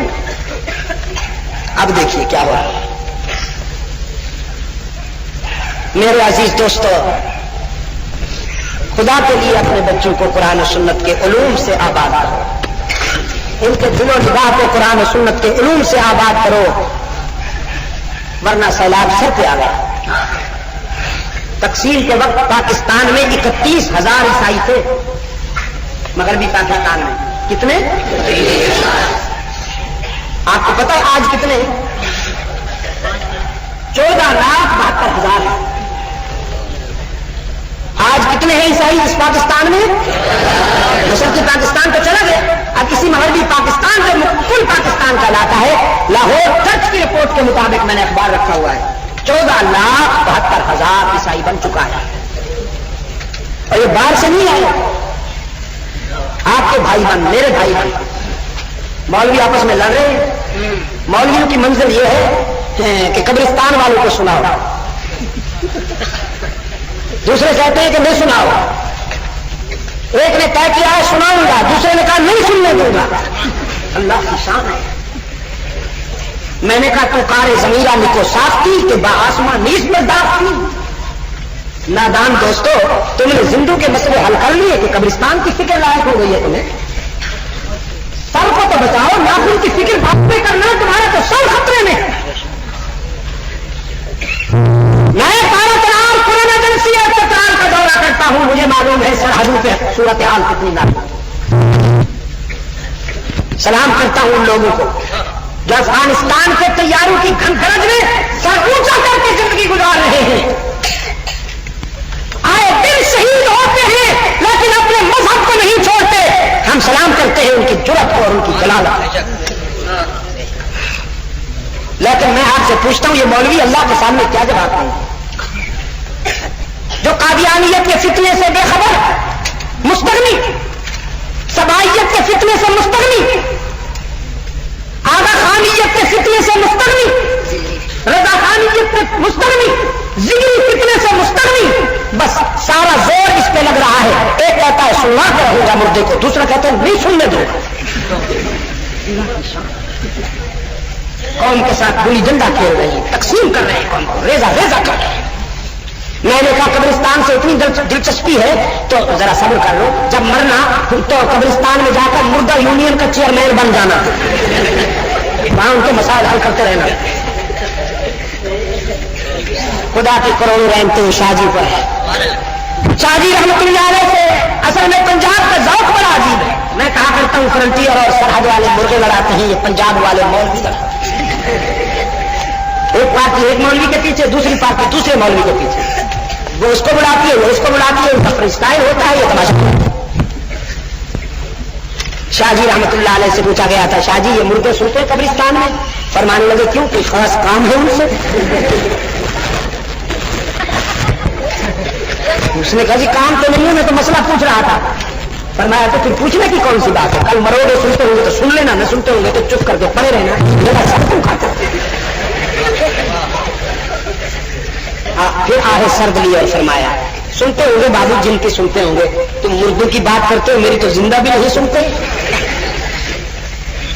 اب دیکھیے کیا ہوا. میرے عزیز دوستو, خدا کے لیے اپنے بچوں کو قرآن و سنت کے علوم سے آباد کرو, ان کے دل و نگاہ کو قرآن و سنت کے علوم سے آباد کرو, ورنہ سیلاب سر پہ آ گیا. تقسیم کے وقت پاکستان میں 31,000 عیسائی تھے, مغربی پاکستان میں کتنے؟ آپ کو پتا ہے آج کتنے؟ 14,72,000. آج کتنے ہیں عیسائی اس پاکستان میں؟ مشرقی پاکستان تو چلا گیا, اب اسی مغربی پاکستان جو کل پاکستان کا علاقہ ہے, لاہور چرچ کی رپورٹ کے مطابق میں نے اخبار رکھا ہوا ہے, 14,72,000 عیسائی بن چکا ہے. اور یہ باہر سے نہیں آئے, آپ کے بھائی بہن, میرے بھائی بہن, مولوی آپس میں لڑ رہے ہیں. مولویوں کی منزل یہ ہے کہ قبرستان والوں کو سناؤ, دوسرے کہتے ہیں کہ نہیں سناؤ. ایک نے طے کیا ہے سناؤں گا, دوسرے نے کہا نہیں سننے دوں گا. اللہ کی شان ہے. میں نے کہا تو کار ضمیرہ نکو ساختی کہ با آسمان نیز میں داختی. نادان دوستو, تم نے زندوں کے مسئلے حل کر لیے کہ قبرستان کی فکر لائق ہو گئی ہے تمہیں. سر کو تو بچاؤ, ناخن کی فکر بات پہ کرنا, تمہارا تو سر خطرے میں. میں پارا ترار قرآن ایجنسی اور تکرار کا دورہ کرتا ہوں, مجھے معلوم ہے سرحدوں پہ صورتحال کتنی نازک. سلام کرتا ہوں ان لوگوں کو جو افغانستان کے تیاروں کی گھنگرج میں سر اونچا کر کے زندگی گزار رہے ہیں. آئے دن شہید ہوتے ہیں لیکن اپنے مذہب کو نہیں چھوڑتے. ہم سلام کرتے ہیں ان کی جرأت کو اور ان کی جلالت. لیکن میں آپ سے پوچھتا ہوں, یہ مولوی اللہ کے سامنے کیا جواب دیں گے جو قادیانیت کے فتنے سے بے خبر, مستغنی, سبائیت کے فتنے سے مستغنی, آغا خانیت کے فتنے سے مستغنی, رضا خانیت کے مستغنی, ذکری فتنے سے مستغنی, بس سارا زور اس پہ لگ رہا ہے. ایک کہتا ہے سنوا کے رہوں گا مردے کو, دوسرا کہتا ہے نہیں سننے دو. قوم کے ساتھ گلی ڈنڈا کھیل رہی ہے, تقسیم کر رہے ہیں قوم کو, ریزہ ریزہ کر رہے ہیں. میں نے کہا قبرستان سے اتنی دلچسپی ہے تو ذرا صبر کر لو, جب مرنا تو قبرستان میں جا کر مردہ یونین کا چیئرمین بن جانا, وہاں ان کے مسائل حل کرتے رہنا. خدا کی کروڑوں رحمتیں شاہ جی پر ہے. شاہ جی رحمۃ اللہ علیہ سے اصل میں پنجاب کا ذوق بڑا عجیب ہے. میں کہا کرتا ہوں فرنٹیئر اور سرحد والے مرغے لڑاتے ہیں, یہ پنجاب والے مولوی لڑاتے ہیں. ایک پارٹی ایک مولوی کے پیچھے, دوسری پارٹی دوسرے مولوی کے پیچھے, وہ اس کو بلاتی ہے, وہ اس کو بلاتی ہے, ان کا فری اسٹائل ہوتا ہے, یہ تماشا. شاہ جی رحمۃ اللہ علیہ سے پوچھا گیا تھا, شاہ جی یہ مردے سنتے قبرستان میں؟ فرمانے لگے کیوں, کوئی خاص کام ہے ان سے؟ اس نے کہا جی کام تو نہیں ہے, میں تو مسئلہ پوچھ رہا تھا. فرمایا تو پھر پوچھنے کی کون سی بات ہے, کل مرو گے سنتے ہوں گے تو سن لینا, نہ سنتے ہوں گے تو چپ کر کے پڑے رہنا, میرا سب تم کھاتا. پھر آہے سرد لی اور فرمایا سنتے ہوں گے بابو جن کی سنتے ہوں گے تم مردوں کی بات کرتے ہو میری تو زندہ بھی نہیں سنتے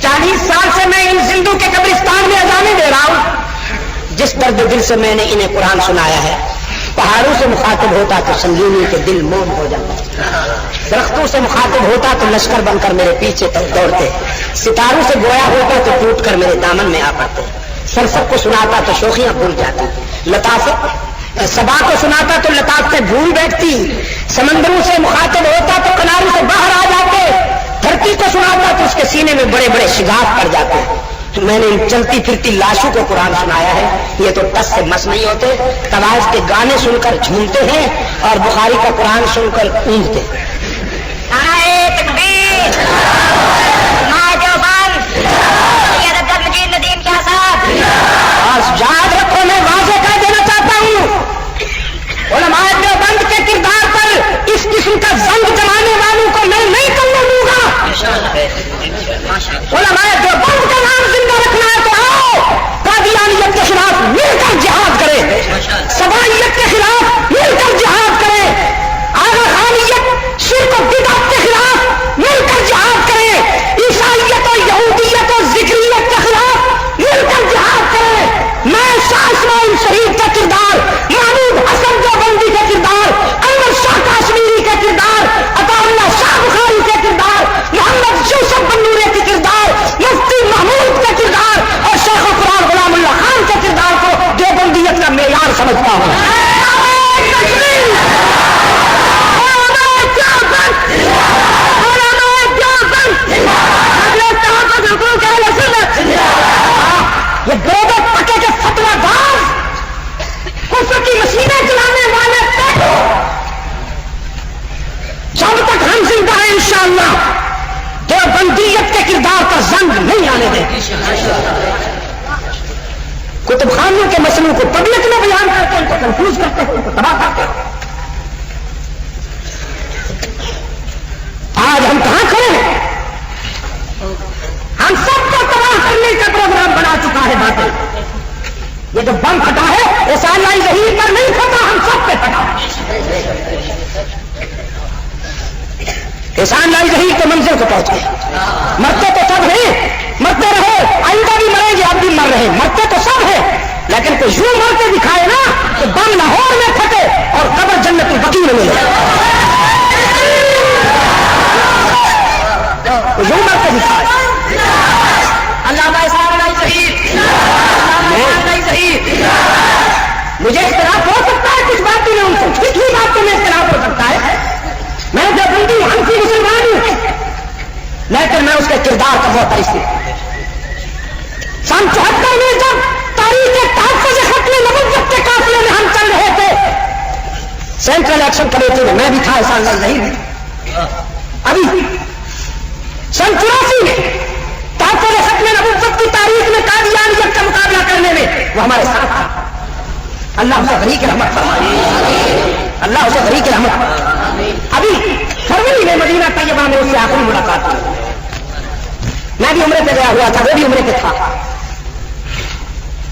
40 سال سے میں ان زندوں کے قبرستان میں اذانیں دے رہا ہوں جس درد دل سے میں نے انہیں قرآن سنایا ہے پہاڑوں سے مخاطب ہوتا تو سنگینی کے دل موم ہو جاتا درختوں سے مخاطب ہوتا تو لشکر بن کر میرے پیچھے تک دوڑتے ستاروں سے گویا ہوتا تو ٹوٹ کر میرے دامن میں آ پڑتے سرسب کو سناتا تو شوخیاں بھول جاتی لطافت صبا کو سناتا تو لطافتیں بھول بیٹھتی سمندروں سے مخاطب ہوتا تو کناروں سے باہر آ جاتے دھرتی کو سناتا تو اس کے سینے میں بڑے بڑے شگاف پڑ جاتے میں نے ان چلتی پھرتی لاشوں کو قرآن سنایا ہے یہ تو ٹس سے مس نہیں ہوتے طوائف کے گانے سن کر جھومتے ہیں اور بخاری کا قرآن سن کر اونگتے یاد رکھو میں واضح کر دینا چاہتا ہوں علماء دیوبند کے کردار پر اس قسم کا زنگ جمانے والوں کو میں نہیں کرنے دوں گا علماء دیوبند کا نام زندہ رکھنا ہے تو آؤ قادیانیت کے خلاف مل کر جہاد کرے سبائیت کے خلاف مل کر جہاد کرے آغا خانیت شرک و بدعت کے خلاف مل کر جہاد کرے عیسائیت و یہودیت و ذکریت کے خلاف مل کر جہاد کرے میں شاہ اسماعیل شہید کا کردار محمود حسن دیوبندی کا کردار انور شاہ کاشمیری کا کردار عطا اللہ شاہ بخاری کا کردار محمد یوسف بنورے کا کردار مفتی محمود کا کردار اور شیخ القرآن غلام اللہ خان کا کردار کو دیوبندیت کا معیار سمجھتا ہوں یہ دو پکے کے فتوا باز کفر کی مشینیں چلانے والے جب تک ہم زندہ ہیں انشاءاللہ دیوبندیت کے کردار پر زنگ نہیں آنے دیں کتب خانوں کے مسئلوں کو پبلک میں بیان کرتے ان کو کنفیوز کرتے ہیں ان کو تباہ کرتے ہیں آج ہم کہاں کھڑے ہیں ہم سب کو تباہ کرنے کا پروگرام بنا چکا ہے باطل یہ جو بم پھٹا ہے یہ سالیائی ظہیر پر نہیں پھٹا ہم سب پہ پھٹا احسان لائی ظہیر کے منزل کو پہنچ گئے مرتے تو سب ہیں مرتے رہے آئندہ بھی مریں گے اب بھی مر رہے مرتے تو سب ہیں لیکن کوئی یوں مرتے دکھائے نا کہ بم لاہور میں پھٹے اور قبر جنت البقیع میں ملے یوں مرتے دکھائے مجھے اختلاف ہو سکتا ہے کچھ باتوں میں ان سے کتنی باتوں میں اختلاف ہو سکتا ہے میں دیوبندی حنفی مسلمان ہوں لیکن میں اس کے کردار کا بہت تعریف سن 74 میں جب تاریخ تحفظ ختم نبوت کے قافلے میں ہم چل رہے تھے سینٹرل ایکشن کمیٹی میں بھی تھا احسان لائی ظہیر میں ابھی سن 84 میں تحفظ ختم نبوت کی تاریخ میں قادیانیت کا مقابلہ کرنے میں وہ ہمارے ساتھ تھا اللہ اسے غنی کی رحمت فرمائے اللہ اسے غنی کی رحمت فرمائے ابھی فروری میں مدینہ طیبہ میں اس سے آخری ملاقات ہوئی میں بھی عمرے پہ گیا ہوا تھا وہ بھی عمرے پہ تھا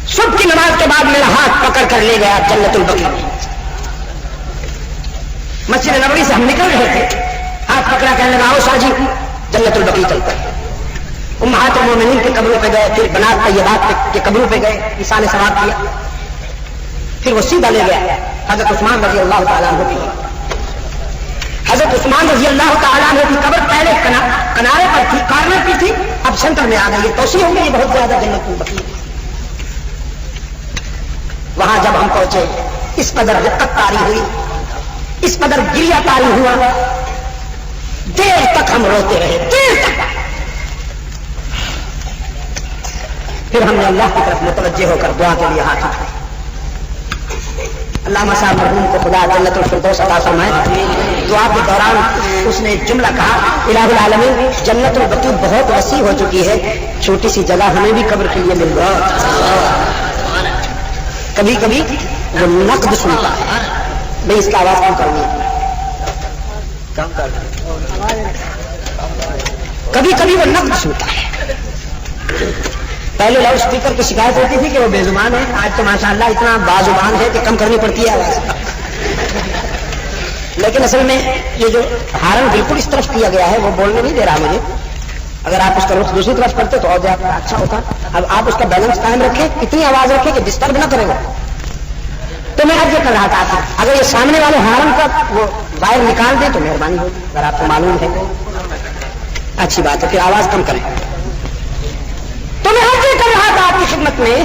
صبح کی نماز کے بعد میرا ہاتھ پکڑ کر لے گیا جنت البقیع میں مسجد نبوی سے ہم نکل رہے تھے ہاتھ پکڑا کہنے لگا آؤ شاہ جی جنت البقیع چلتا ہے امہات المومنین کے قبروں پہ گئے پھر بنات طیبات کے قبروں پہ گئے اصال ثواب کیا پھر وہ سیدھا لے گیا حضرت عثمان رضی اللہ تعالیٰ عنہ کی حضرت عثمان رضی اللہ تعالیٰ عنہ کی قبر پہلے کنارے پر تھی کارنر پہ تھی اب سینٹر میں آ گئی ہے توسیع ہو گئی بہت زیادہ جنت البقیع وہاں جب ہم پہنچے اس قدر رقت طاری ہوئی اس قدر گریا طاری ہوا دیر تک ہم روتے رہے دیر تک پھر ہم نے اللہ کی طرف متوجہ ہو کر دعا کے لیے ہاتھ اٹھائے علامہ صاحب مرحوم کو خدا جنت الفردوس عطا فرمائے دعا کے دوران اس نے ایک جملہ کہا الہ العالمین جنت البقیع بہت وسیع ہو چکی ہے چھوٹی سی جگہ ہمیں بھی قبر کے لیے مل گئی کبھی کبھی وہ نقد سنتا ہے بھائی اس کا آواز کم کرنی کبھی کبھی وہ نقد سنتا ہے پہلے لاؤڈ اسپیکر کی شکایت ہوتی تھی کہ وہ بے زبان ہے، آج تو ماشاءاللہ اتنا بازبان ہے کہ کم کرنی پڑتی ہے آواز. لیکن اصل میں یہ جو ہارن بالکل اس طرف کیا گیا ہے وہ بولنے نہیں دے رہا مجھے. اگر آپ اس کا رخ دوسری طرف کرتے تو اور زیادہ اچھا ہوتا. اب آپ اس کا بیلنس قائم رکھیں، اتنی آواز رکھیں کہ ڈسٹرب نہ کرے گا. تو میں اب یہ کر رہا تھا اگر یہ سامنے والے ہارن کا وہ وائر نکال دیں تو مہربانی ہوگی، اگر آپ کو معلوم ہے اچھی بات ہے، پھر آواز کم کریں. تو میں اب یہ کر رہا تھا آپ کی خدمت میں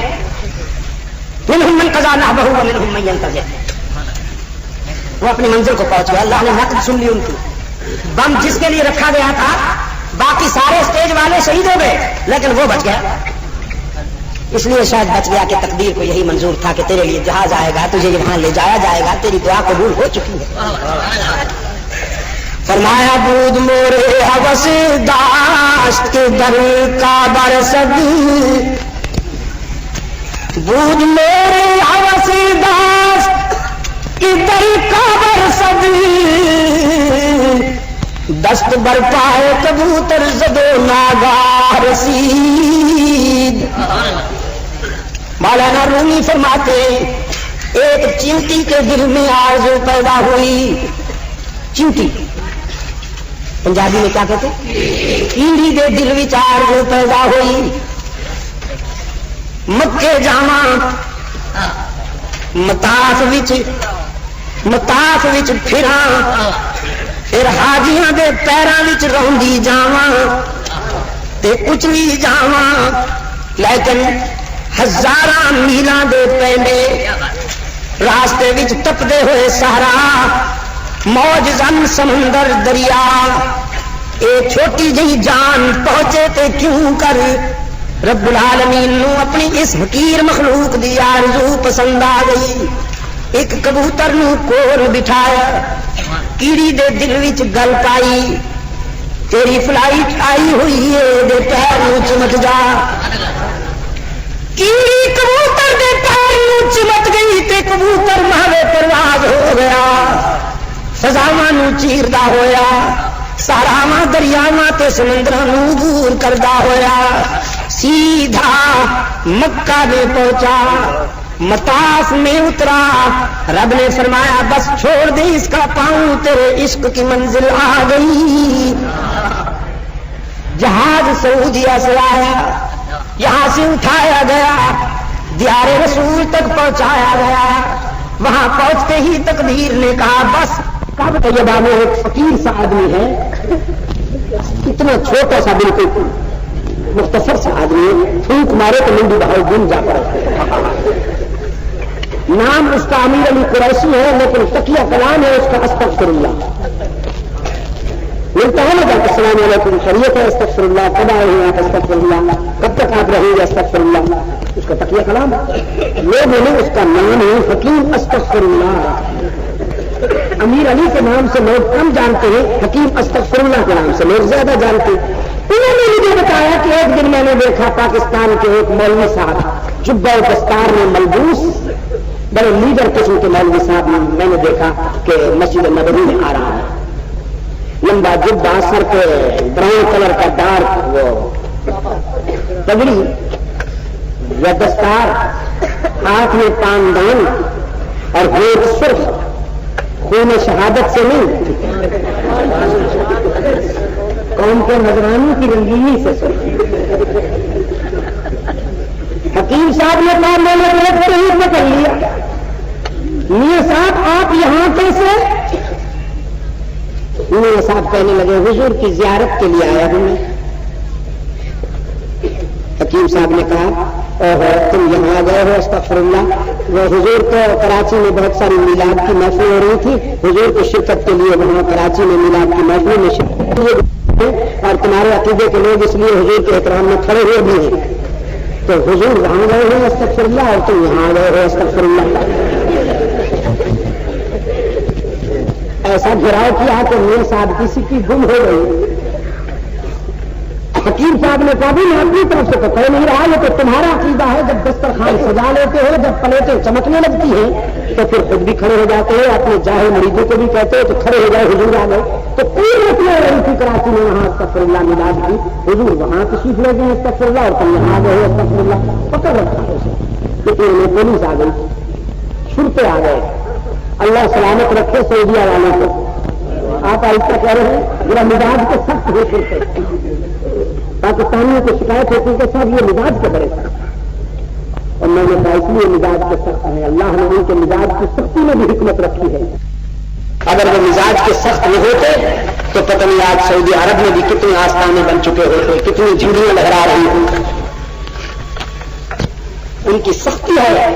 منہم من قضا نحبہ ومنہم من ینتظر. وہ اپنی منزل کو پہنچ گیا، اللہ نے نقد سن لی ان کی. بم جس کے لیے رکھا گیا تھا باقی سارے اسٹیج والے شہید ہو گئے لیکن وہ بچ گیا. اس لیے شاید بچ گیا کہ تقدیر کو یہی منظور تھا کہ تیرے لیے جہاز آئے گا، تجھے وہاں لے جایا جائے گا، تیری دعا قبول ہو چکی ہے. فرمایا بود مورے ہوس داشت کے در کا برسد، بود میرے ہوس داشت کے در کا برسد، دست بر پائے کبوتر زد و ناگاہ رسید. مولانا رومی فرماتے ایک چینٹی کے دل میں آرزو پیدا ہوئی. چینٹی پنجابی میں کیا کہتے؟ کیڑی دے دل وچ آرزو پیدا ہوئی. مکے جاواں مطاف وچ پھراں، پھر حاجیاں دے پیراں وچ روندی جاواں تے اچلی جاواں، لیکن ہزاراں میلاں دے پینڈے راستے وچ تپدے ہوئے صحرا، موج زن سمندر دریا، اے چھوٹی جہی جان پہنچے تے کیوں کر رب العالمین نو اپنی اس حقیر مخلوق دی آرزو پسند آ گئی. ایک کبوتر نو کول بٹھایا، کیڑی دے دل وچ گل پائی، تیری فلائٹ آئی ہوئی ہے دے پیر نو چمٹ جا. کیڑی کبوتر دے پیر نو چمٹ گئی تے کبوتر ماوے پرواز ہو گیا، فضاواں نو چیردا ہویا، ساراواں دریاواں تے سمندراں نو عبور کردا ہویا، سیدھا مکہ میں پہنچا، مطاف میں اترا. رب نے فرمایا بس چھوڑ دے اس کا پاؤں، تیرے عشق کی منزل آ گئی. جہاز سعودیہ سے آیا، یہاں سے اٹھایا گیا، دیار رسول تک پہنچایا گیا. وہاں پہنچتے ہی تقدیر نے کہا بس. کعبہ طیبہ میں ایک فقیر سا آدمی ہے، اتنا چھوٹا سا بالکل مختصر سا آدمی ہے، پھونک مارے تو منڈی بہاؤ گم جا پڑا. نام اس کا امیر علی قریشی ہے لیکن تقیہ کلام ہے اس کا استغفر اللہ. ملتا ہے نا جب السلام علیکم خیریت ہے استغفر اللہ، کب آئے ہیں آپ استغفر اللہ، کب تک آپ رہیں گے استغفر اللہ، اس کا تقیہ کلام. لوگوں نے اس کا نام ہے حکیم استغفر اللہ. امیر علی کے نام سے لوگ کم جانتے ہیں، حکیم استغفر اللہ کے نام سے لوگ زیادہ جانتے ہیں. انہوں نے مجھے بتایا کہ ایک دن میں نے دیکھا پاکستان کے ایک مولوی صاحب جبہ و دستار میں ملبوس، بڑے لیڈر قسم کے مولوی صاحب میں نے دیکھا کہ مسجد نبوی میں آ رہا ہے. لمبا جبہ، سر پہ براؤن کلر کا ڈارک وہ پگڑی یا دستار، ہاتھ میں پاندان اور ہونٹ سرخ، خون شہادت سے نہیں، قوم کے نذرانی کی رنگینی سے سرخ. حکیم صاحب نے کہا میں نے ایک شہید میں کر لیا. میاں صاحب آپ یہاں کیسے؟ میاں صاحب کہنے لگے حضور کی زیارت کے لیے آیا ہوں میں. حکیم صاحب نے کہا اوہ تم یہاں آ گئے ہو استغفر اللہ. وہ حضور کو کراچی میں بہت ساری میلاد کی محفل ہو رہی تھی، حضور کی شرکت کے لیے وہاں کراچی میں میلاد کی محفل میں شرکت، اور تمہارے عقیدے کے لوگ اس لیے حضور کے احترام میں کھڑے ہوئے بھی ہیں. تو حضور وہاں گئے ہو استغفر اللہ اور تم یہاں گئے ہو استغفر اللہ. ایسا گھراؤ کیا کہ میرے ساتھ کسی کی گم ہو گئی. حکیم صاحب نے کہا بھی میں اپنی طرف سے تو کہہ نہیں رہا، یہ تو تمہارا عقیدہ ہے جب دسترخوان سجا لیتے ہیں جب پلیٹیں چمکنے لگتی ہیں تو پھر خود بھی کھڑے ہو جاتے ہیں اپنے جاہل مریضوں کو بھی کہتے ہیں تو کھڑے ہو جائے حضور آ گئے تو پوری اتنے رہی تھی کراچی میں وہاں استغفر اللہ میلاد کی حضور وہاں تشریف لے گئے استغفر اللہ اور تم یہاں آ گئے استغفر اللہ پکڑ رکھا ہے اسے لیکن انہیں پولیس آ گئی شرطے آ گئے اللہ سلامت رکھے سعودیہ والوں کو آپ آہستہ کہہ رہے ہیں میرا مزاج کے سخت ہو شرطے پاکستانیوں کو شکایت ہوتی کہ صاحب یہ مزاج کے بڑے سخت اور میں نے کہا اس لیے مزاج کے سخت ہے اللہ نے ان کے مزاج کی سختی میں بھی حکمت رکھی ہے اگر وہ مزاج کے سخت نہیں ہوتے تو پتہ نہیں آج سعودی عرب میں بھی کتنے آستانے بن چکے ہوتے کتنی جھنڈیاں لہرا رہی ہیں ان کی سختی ہے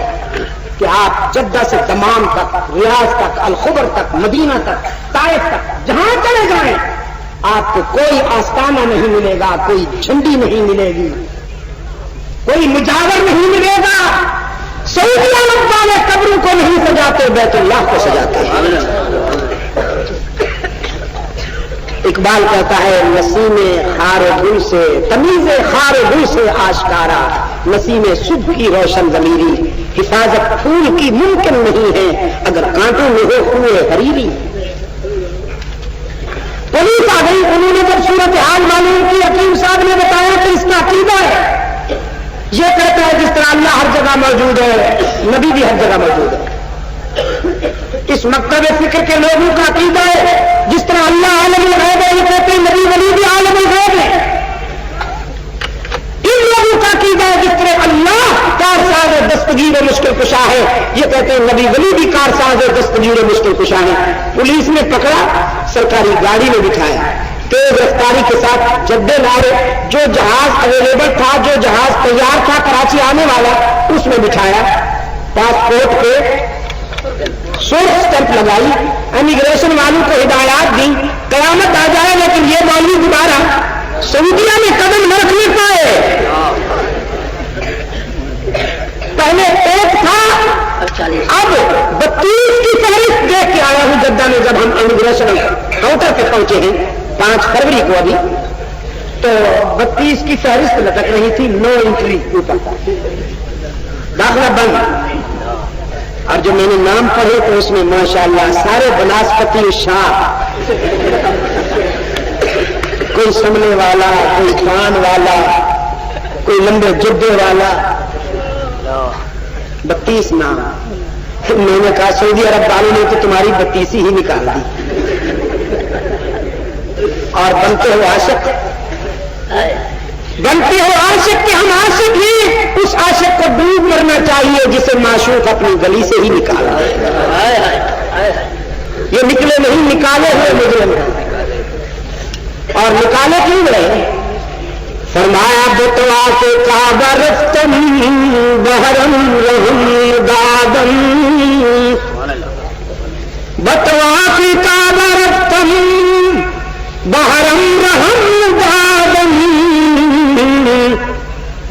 کہ آپ جدہ سے دمام تک ریاض تک الخبر تک مدینہ تک طائف تک جہاں چلے جائیں آپ کو کوئی آستانہ نہیں ملے گا کوئی جھنڈی نہیں ملے گی کوئی مجاور نہیں ملے گا سعودی عرب والے قبروں کو نہیں سجاتے بیت اللہ کو سجاتے اقبال کہتا ہے نسیم خار و گل سے تمیز خار و گل سے آشکارا نسیم صبح کی روشن ضمیری حفاظت پھول کی ممکن نہیں ہے اگر کانٹوں میں ہو ہوئے حریری پولیس آ گئی انہوں نے جب صورت حال معلوم کی حکیم صاحب نے بتایا کہ اس کا عقیدہ ہے یہ کہتا ہے جس طرح اللہ ہر جگہ موجود ہے نبی بھی ہر جگہ موجود ہے اس مکتب فکر کے لوگوں کا عقیدہ ہے جس طرح اللہ عالم الغیب ہے یہ کہتے ہیں نبی ولی بھی عالم الغیب ہے ان لوگوں کا عقیدہ ہے جس طرح اللہ کارساز دستگیر مشکل کشا ہے یہ کہتے ہیں نبی ولی بھی کارساز دستگیر مشکل کشا ہے پولیس نے پکڑا سرکاری گاڑی میں بٹھایا تیز رفتاری کے ساتھ جدے لائے جو جہاز اویلیبل تھا جو جہاز تیار تھا کراچی آنے والا اس میں بٹھایا پاسپورٹ پہ سورس اسٹمپ لگائی امیگریشن والوں کو ہدایات دی قیامت آ جائے لیکن یہ مولوی دوبارہ سعودیہ میں قدم نہ رکھنے پائے پہلے ایک تھا اب 32 کی فہرست دیکھ کے آیا ہوں جدہ میں جب ہم امیگریشن کاؤنٹر پہ پہنچے ہیں 5 فروری کو ابھی تو 32 کی فہرست لٹک رہی تھی نو انٹری اوپر داخلہ بند اور جو میں نے نام پڑھے تو اس میں ماشاءاللہ سارے بناسپتی شاہ کوئی سمنے والا کوئی خان والا کوئی لمبے جدے والا 32 نام میں نے کہا سعودی عرب والوں نے تو تمہاری 32 ہی نکال دی اور بنتے ہو عاشق کہ ہم عاشق ہی اس عاشق کو ڈوب مرنا چاہیے جسے معشوق اپنی گلی سے ہی نکالا یہ نکلے نہیں نکالے ہوئے مجرم اور نکالے کیوں گئے فرمایا بتوا کے کعبہ رفتم بحرم رحم دادم بتوا کے کعبہ رفتم بحرم رحم دادم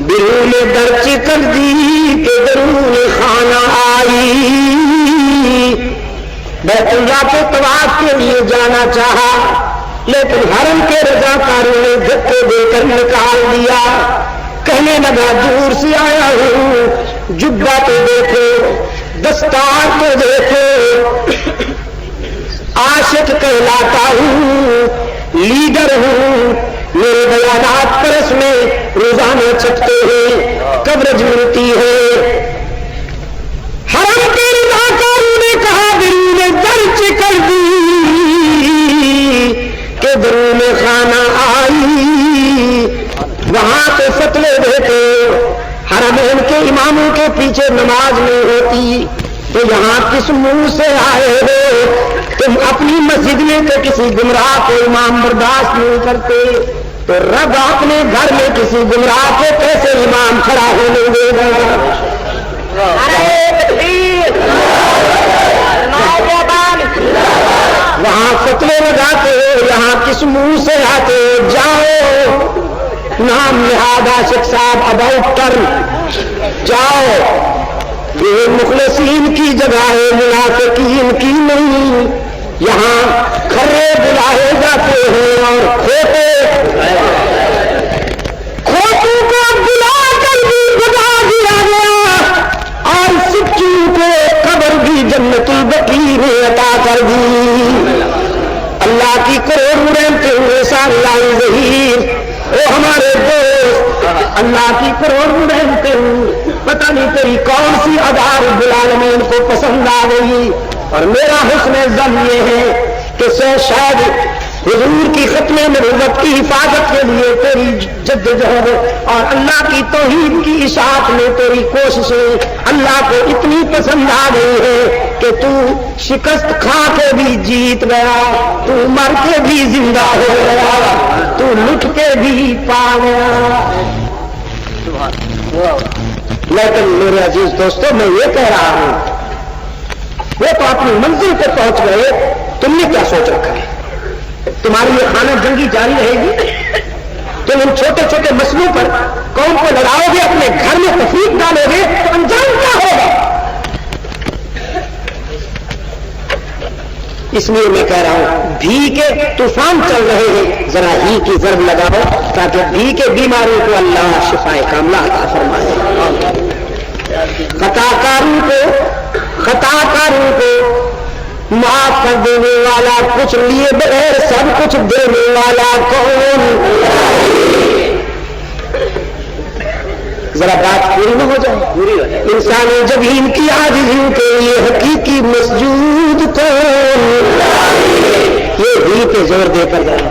دل میں درچ کر دی کہ درون خانہ آئی بیت اللہ کو طواف کے لیے جانا چاہا لیکن حرم کے رضاکاروں نے دھکے دے کر نکال دیا کہنے لگا دور سے آیا ہوں جبہ تو دیکھو دستار تو دیکھو عاشق کہلاتا ہوں لیڈر ہوں میرے بیانات پرس میں روزانہ چھپتے ہیں کوریج ملتی ہے حرم کے رضاکاروں نے کہا دل نے درج کر دی کہ درون خانہ آئی وہاں تو فتوے دیتے حرمین کے اماموں کے پیچھے نماز نہیں ہوتی تو یہاں کس منہ سے آئے ہو تم اپنی مسجد میں تو کسی گمراہ کو امام برداشت نہیں کرتے تو رب اپنے گھر میں کسی گمراہ کو کیسے امام کھڑا ہونے دے گا وہاں فتوے لگاتے ہو یہاں کس منہ سے آتے ہو جاؤ نام نہاد عاشق صاحب اباؤٹ ٹرن جاؤ یہ مخلصین کی جگہ ہے منافقین کی نہیں یہاں کھرے بلائے جاتے ہیں اور کھوٹوں کو بلا کر بھی خدا کی اللہ کی کروڑوں رحمتیں ہوں، پتہ نہیں تیری کون سی ادا رب العالمین کو پسند آ گئی. اور میرا حسن ظن یہ ہے کہ شاید حضور کی ختم نبوت کی حفاظت کے لیے تیری جدوجہد اور اللہ کی توحید کی اشاعت میں تیری کوششیں اللہ کو اتنی پسند آ گئی ہے کہ تو شکست کھا کے بھی جیت گیا، تو مر کے بھی زندہ ہو گیا، تو لٹ کے بھی پا گیا. لیکن میرے عزیز دوستوں میں یہ کہہ رہا ہوں، وہ تو اپنی منزل پہ پہنچ گئے، تم نے کیا سوچ رکھا ہے؟ تمہاری یہ خانہ جنگی جاری رہے گی؟ تم ان چھوٹے چھوٹے مسئلوں پر قوم کو لڑاؤ گے، اپنے گھر میں تفریق ڈالو گے تو انجام کیا ہوگا؟ اس لیے میں کہہ رہا ہوں بھی کے طوفان چل رہے ہیں، ذرا ہی کی ضرب لگاؤ تاکہ بھی کے بیماریوں کو اللہ شفائے کاملہ عطا فرمائے. خطا کاروں کو معاف کر دینے والا، کچھ لیے بغیر سب کچھ دینے والا کون؟ ذرا بات پوری نہ ہو جائے. انسانی جبین کی عاجزی کے لیے حقیقی مسجود کون؟ یہ بھی پہ زور دے کر جائے.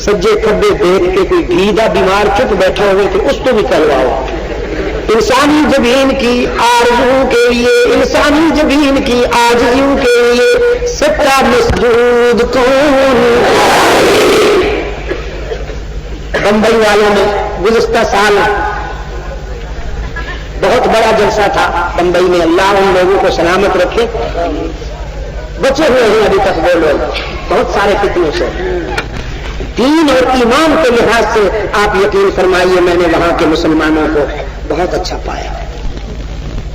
سجے کھبے دیکھ کے کوئی گھیدا بیمار چپ بیٹھا ہوئے تو اس کو بھی کہلواؤ. انسانی زمین کی آرزوؤں کے لیے، انسانی زمین کی عاجزیوں کے لیے سچا مسجود کون؟ بمبئی والوں نے گزشتہ سال بہت بڑا جلسہ تھا بمبئی میں، اللہ ان لوگوں کو سلامت رکھے. بچے ہوئے ہیں ابھی تک وہ لوگ بہت سارے فتنوں سے. دین اور ایمان کے لحاظ سے آپ یقین فرمائیے میں نے وہاں کے مسلمانوں کو بہت اچھا پایا.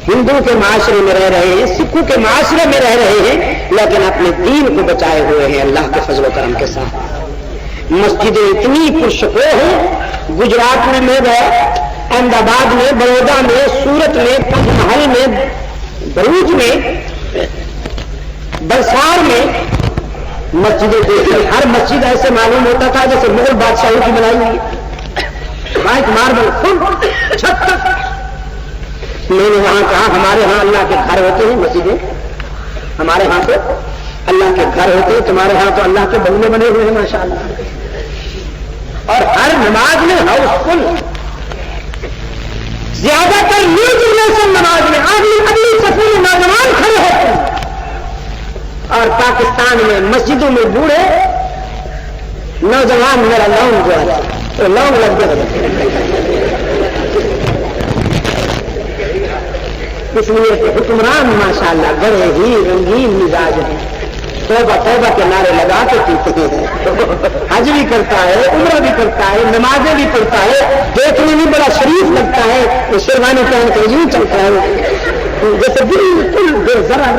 ہندو کے معاشرے میں رہ رہے ہیں، سکھوں کے معاشرے میں رہ رہے ہیں، لیکن اپنے دین کو بچائے ہوئے ہیں اللہ کے فضل و کرم کے ساتھ. مسجدیں اتنی پرشکو ہیں، گجرات میں میں گیا، احمد آباد میں، بڑودہ میں، سورت میں، پنج محل میں، بھروچ میں، بلسار میں مسجدیں دیکھی. ہر مسجد ایسے معلوم ہوتا تھا جیسے مغل بادشاہوں کی بنائی ہوئی، وائٹ ماربل فل چھت تک. میں نے وہاں کہا ہمارے ہاں اللہ کے گھر ہوتے ہیں مسجدیں، ہمارے ہاں تو اللہ کے گھر ہوتے ہیں، تمہارے ہاں تو اللہ کے بنگلے بنے ہوئے ہیں ماشاءاللہ. اور ہر نماز میں ہاؤس فل، زیادہ تر نیو جنریشن نماز میں اگلی صفوں میں نوجوان کھڑے ہوتے ہیں. اور پاکستان میں مسجدوں میں بوڑھے نوجوان میرا لونگ جو ہے تو لونگ لگ گئے. اس لیے کہ حکمران ماشاءاللہ بڑے ہی رنگین مزاج ہیں، توبہ توبہ کے نعرے لگا کے پیتے ہیں. حج بھی کرتا ہے، عمرہ بھی کرتا ہے، نمازیں بھی پڑھتا ہے، دیکھنے میں بڑا شریف لگتا ہے. شیروانی پہن کر یوں چلتا ہے جیسے بالکل بے ذرا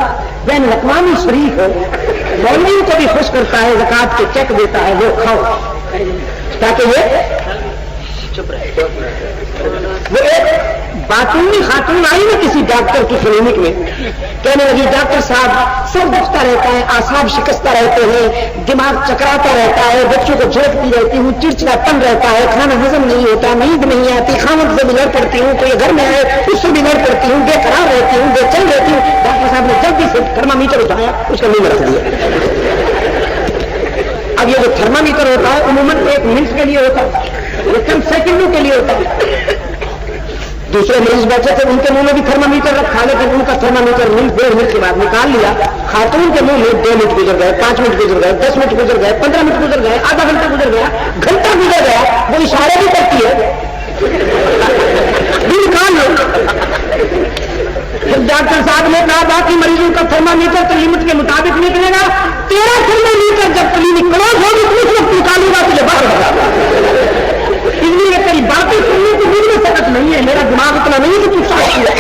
بین الاقوامی شریف ہو. مولویوں کو بھی خوش کرتا ہے، زکات کے چیک دیتا ہے، وہ کھاؤ تاکہ یہ چپ رہے. وہ ایک باطنی خاتون آئی نا کسی ڈاکٹر کی کلینک میں، کہنے لگی ڈاکٹر صاحب سر دکھتا رہتا ہے، اعصاب شکستہ رہتے ہیں، دماغ چکراتا رہتا ہے، بچوں کو جھڑکتی رہتی ہوں، چڑچڑاپن رہتا ہے، کھانا ہضم نہیں ہوتا، نیند نہیں آتی، خامد سے بھی لڑ پڑتی ہوں، کوئی گھر میں آئے اس سے بھی لڑ پڑتی ہوں، بے قرار رہتی ہوں، بے چل رہتی ہوں. ڈاکٹر صاحب نے جلدی سے تھرمامیٹر اٹھایا، اس کا منہ رکھ دیا. اب یہ جو تھرمامیٹر ہوتا ہے عموماً 1 منٹ کے لیے ہوتا ہے، یہ چند سیکنڈوں کے لیے ہوتا ہے. دوسرے مریض بیٹھے تھے، ان کے منہ میں بھی تھرمامیٹر رکھا، لیکن ان کا تھرمامیٹر 1.5 منٹ کے بعد نکال لیا. خاتون کے منہ میں 2 منٹ گزر گئے، 5 منٹ گزر گئے، 10 منٹ گزر گئے، 15 منٹ گزر گئے، آدھا گھنٹہ گزر گیا، گھنٹہ گزر گیا. وہ اشارے بھی کرتی ہے بھی نکال لو. ڈاکٹر صاحب نے کہا باقی مریضوں کا تھرمامیٹر تو لمٹ کے مطابق نکلے گا، تیرا تھرمامیٹر جب کلینک کلوز ہوگی تو اس وقت نکالوں گا تجھے باہر ہوگا. اس لیے تیری باتیں سننے کی دل میں سکت نہیں ہے، میرا دماغ اتنا نہیں کہ تو ساتھ کیا.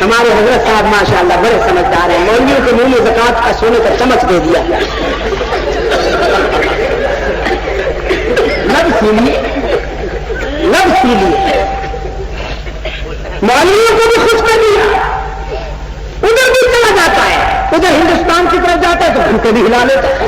ہمارے حضرت صاحب ماشاءاللہ بڑے سمجھدار ہیں، مولویوں کے منہ میں زکات کا سونے کا چمچ دے دیا. لب سیلی مولویوں کو بھی خوش کر دیا. ادھر بھی چلا جاتا ہے، ادھر ہندوستان کی طرف جاتا ہے تو ان کو بھی ہلا لیتا ہے.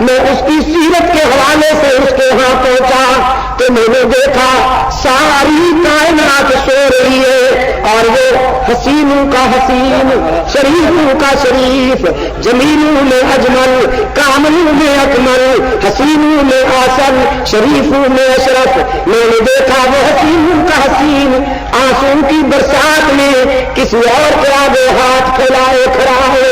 میں اس کی سیرت کے حوالے سے اس کے ہاں پہنچا کہ میں نے دیکھا ساری کائنات سو رہی ہے اور وہ حسینوں کا حسین، شریفوں کا شریف، جمیلوں میں اجمل، کاملوں میں اکمل، حسینوں میں آسن، شریفوں میں اشرف، میں نے دیکھا وہ حسینوں کا حسین آنسوں کی برسات میں کسی اور کے آگے ہاتھ پھیلائے کھڑا ہے،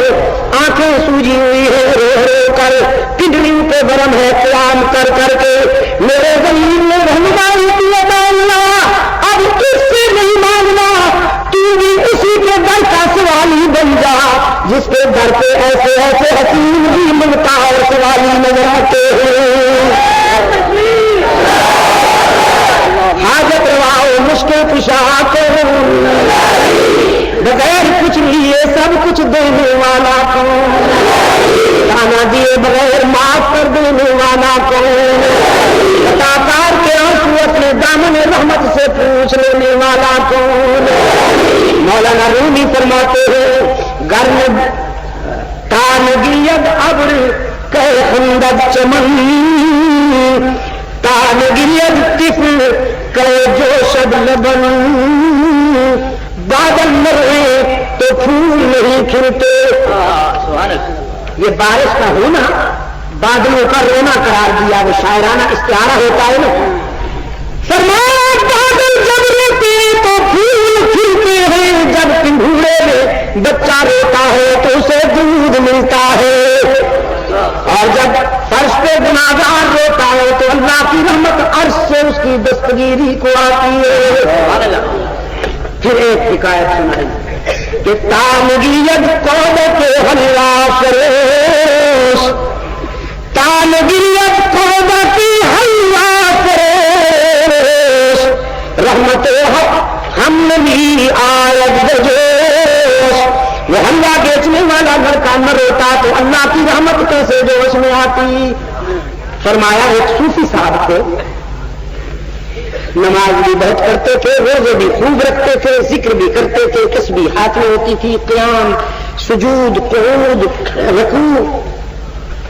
آنکھیں سوجی ہوئی ہے، رو رو کر کڈنیوں پہ برم ہے قیام کر کر کے میرے ضمیر نے رہنمائی کی اللہ اب کس سے نہیں مانگنا، تو بھی اسی کے در کا سوالی بن جا جس کے در پہ ایسے ایسے حسین بھی ممتا اور سوالی نظر آتے ہیں۔ حاجت رواؤ مشکل کشا کو بغیر کچھ لیے سب کچھ دینے والا کو، کھانا دیے بغیر معاف کر دینے والا کو، عطاکار کے آنسو اپنے دامن رحمت سے پوچھ لینے والا کون۔ مولانا رومی فرماتے ہیں گرم تانگیت ابر کہ خندق چمن، تانگیت طفل کہ جوشد لبن، بادل مرے تو پھول نہیں کھلتے۔ یہ بارش کا ہونا بادلوں کا رونا قرار دیا، وہ شاعرانہ استعارہ ہوتا ہے نا۔ فرمایا بادل جب روتے تو پھول کھلتے ہیں، جب پنڈھوڑے میں بچہ روتا ہے تو اسے دودھ ملتا ہے، اور جب فرش پہ گناہگار روتا ہے تو اللہ کی رحمت عرش سے اس کی دستگیری کو آتی ہے۔ پھر ایک حکایت سنائی کہ تانگیت قوم کے حلوا فروش، تانگیت قوم کی حلوا فروش، رحمت حق ہم نبی آیت بجوش۔ وہ حلوا بیچنے والا لڑکا نہ روتا تو اللہ کی رحمت کیسے جوش میں آتی۔ فرمایا ایک صوفی صاحب تھے، نماز بھی بہت کرتے تھے، روزے بھی خوب رکھتے تھے، ذکر بھی کرتے تھے، تسبیح ہاتھ میں ہوتی تھی، قیام، سجود، قعود، رکوع،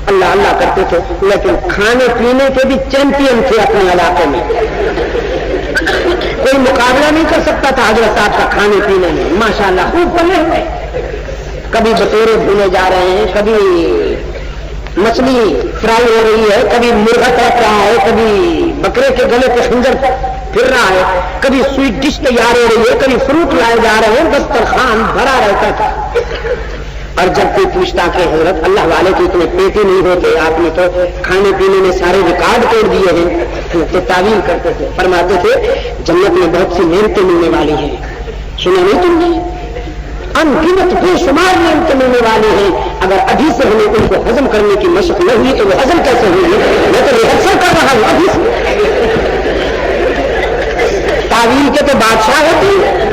اللہ اللہ کرتے تھے، لیکن کھانے پینے کے بھی چیمپئن تھے اپنے علاقے میں، کوئی مقابلہ نہیں کر سکتا تھا حضرت صاحب کا کھانے پینے میں، ماشاءاللہ خوب پلے ہوئے، کبھی بطورے بھولے جا رہے ہیں، کبھی مچھلی فرائی ہو رہی ہے، کبھی مرغا تڑپ رہا ہے، کبھی بکرے کے گلے پہ خنجر پھر رہا ہے، کبھی سویٹ ڈش تیار ہو رہی ہے، کبھی فروٹ لائے جا رہے ہیں، دسترخوان بھرا رہتا تھا۔ اور جب کوئی پوچھتا کہ حضرت اللہ والے کے اتنے پیٹ ہی نہیں ہوتے، آپ نے تو کھانے پینے میں سارے ریکارڈ توڑ دیے ہیں، تو تعویل کرتے تھے، فرماتے تھے جنت میں بہت سی نعمتیں ملنے والی ہیں، سنا نہیں تم نے؟ انگنت بے شمار نعمتیں ملنے والے ہیں، اگر ابھی سے ہمیں ان کو ہضم کرنے کی مشق نہ ہوئی تو وہ ہضم کیسے ہوئی؟ میں تو ریہرسل کر رہا ہوں ابھی سے، تعویل کے تو بادشاہ ہوتے ہیں۔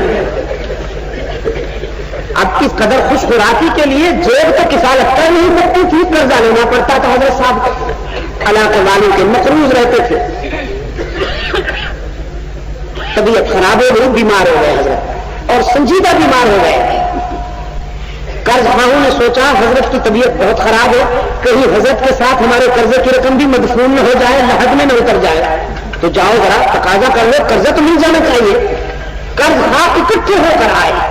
اب اس قدر خوش خوراکی کے لیے جیب تو کفالت کر نہیں سکتی تھی، قرضہ لینا پڑتا تھا حضرت صاحب علاقے والوں کے مقروض رہتے تھے، طبیعت خراب ہو گئی، بیمار ہو گئے حضرت، اور سنجیدہ بیمار ہو گئے۔ قرض خواہوں نے سوچا حضرت کی طبیعت بہت خراب ہے، کہیں حضرت کے ساتھ ہمارے قرضے کی رقم بھی مدفون نہ ہو جائے، لحد میں نہ اتر جائے، تو جاؤ ذرا تقاضا کر لو، قرضہ تو مل جانا چاہیے۔ قرض خواہ اکٹھے ہو کر آئے،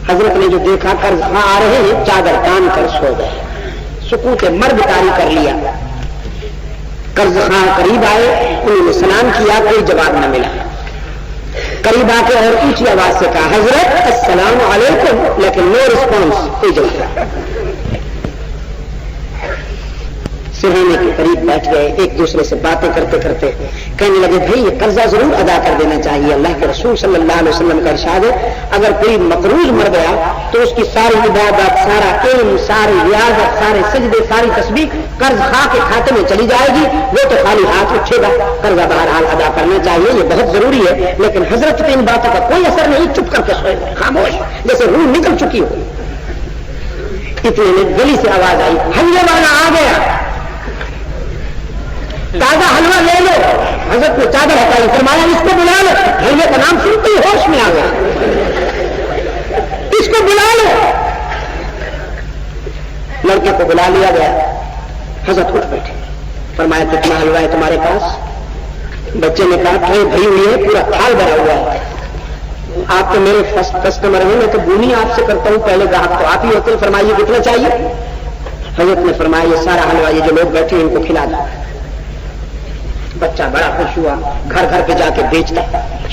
حضرت نے جو دیکھا قرض خواہ آ رہے ہیں، چادر تان کر سو گئے، سکوت مرگ طاری کر لیا۔ قرض خواہ قریب آئے، انہوں نے سلام کیا، کوئی جواب نہ ملا، قریب آ کے اور اونچی آواز سے کہا حضرت السلام علیکم، لیکن نو رسپانس، کوئی جواب۔ سرہانے کے قریب بیٹھ گئے، ایک دوسرے سے باتیں کرتے کرتے کہنے لگے بھائی یہ قرضہ ضرور ادا کر دینا چاہیے، اللہ کے رسول صلی اللہ علیہ وسلم کا ارشاد ہے اگر کوئی مقروض مر گیا تو اس کی ساری عبادت، سارا علم، ساری ریاضت، سارے سجدے، ساری تسبیح قرض خواہ کے کھاتے میں چلی جائے گی، وہ تو خالی ہاتھ اٹھے گا، قرضہ بہرحال ادا کرنا چاہیے، یہ بہت ضروری ہے، لیکن حضرت پہ ان باتوں کا کوئی اثر نہیں، چپ کر کے سوئے خاموش جیسے روح نکل چکی ہو۔ اتنے میں گلی سے آواز آئی حلوے والا آ گیا، تازہ حلوہ لے لو۔ حضرت نے چادر ہٹائی، فرمایا اس کو بلا لو، حلوے کا نام سنتے ہی ہوش میں آ گیا، اس کو بلا لو۔ لڑکے کو بلا لیا گیا، حضرت اٹھ بیٹھے، فرمایا کتنا حلوہ ہے تمہارے پاس؟ بچے نے کہا ٹھیک بھری ہوئی ہے، پورا تھال بھرا ہوا ہے، آپ تو میرے فرسٹ کسٹمر ہیں، میں تو بونی آپ سے کرتا ہوں، پہلے گاہک تو آپ ہی ہوتے ہیں، فرمائیے کتنا چاہیے؟ حضرت نے فرمایا یہ سارا حلوہ یہ جو لوگ بیٹھے ان کو کھلا دو۔ بچہ بڑا خوش ہوا، گھر گھر پہ جا کے بیچتا،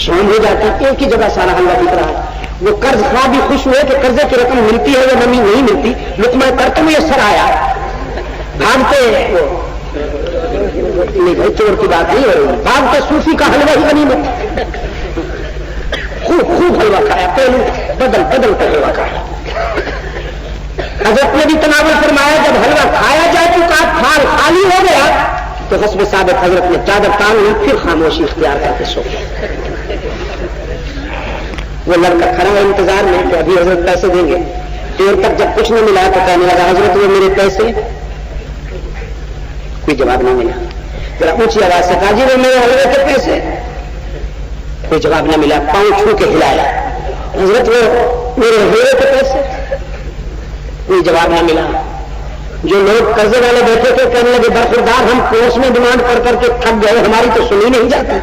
شام ہو جاتی ایک ہی جگہ سارا حلوہ بک رہا ہے۔ وہ قرض خواہ بھی خوش ہوئے کہ قرضے کی رقم ملتی ہے یا نمی نہیں ملتی، لقمہ ترک میسر آیا، بھاگتے نہیں بھائی چور کی بات نہیں ہو رہی، بھاگتے صوفی کا حلوہ ہی غنیمت، خوب خوب حلوہ کھایا، پہلو بدل بدل کر حلوہ کھایا۔ حضرت نے بھی تناول فرمایا جب حلوہ کھایا جا چکا، تھال خالی ہو گیا تو حسب ثابت حضرت نے چادر تان لی، پھر خاموشی اختیار کر کے سو گیا۔ وہ لڑکا کھڑا ہے انتظار میں کہ ابھی حضرت پیسے دیں گے، دیر تک جب کچھ نہیں ملا تو کہنے لگا حضرت وہ میرے پیسے؟ کوئی جواب نہیں ملا، ذرا اونچی آواز سے کہا جی وہ میرے حلوے کے پیسے؟ کوئی جواب نہ ملا، پاؤں چھو کے ہلایا، حضرت وہ میرے حلوے کے پیسے؟ کوئی جواب نہ ملا۔ جو لوگ قرضے والے بیٹھے تھے کہنے لگے برخوردار ہم کوس میں ڈیمانڈ کر کر کے تھک گئے، ہماری تو سنی نہیں جاتی،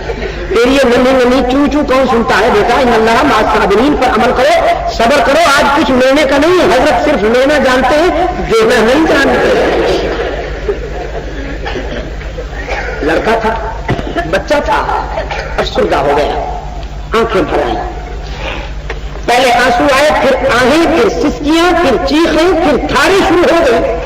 پھر یہ ننھی ننھی چو چو کون سنتا ہے؟ بیٹا ان اللہ مع الصابرین پر عمل کرو، صبر کرو، آج کچھ لینے کا نہیں، حضرت صرف لینا جانتے ہیں، دینا نہیں جانتے۔ لڑکا تھا، بچہ تھا، افسردہ ہو گیا، آنکھیں بھر آئیں، پہلے آنسو آئے، پھر آہیں، پھر سسکیاں، پھر چیخیں، پھر تھارے شروع ہو گئے،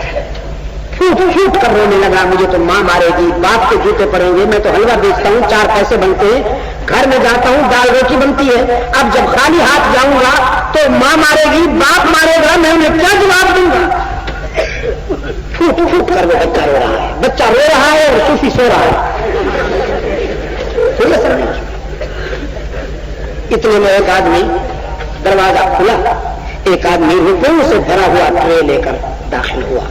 پھوٹ پھوٹ کر رونے لگا، مجھے تو ماں مارے گی، باپ کے جوتے پڑیں گے، میں تو حلوہ بیچتا ہوں، 4 پیسے بنتے ہیں، گھر میں جاتا ہوں دال روٹی بنتی ہے، اب جب خالی ہاتھ جاؤں گا تو ماں مارے گی، باپ مارے گا، میں انہیں کیا جواب دوں گا؟ پھوٹ پھوٹ کر وہ بچہ رو رہا ہے، بچہ رو رہا ہے اور صوفی سو رہا ہے۔ اتنے میں ایک آدمی، دروازہ کھلا، ایک آدمی روپوں سے بھرا ہوا ٹرے لے کر داخل ہوا،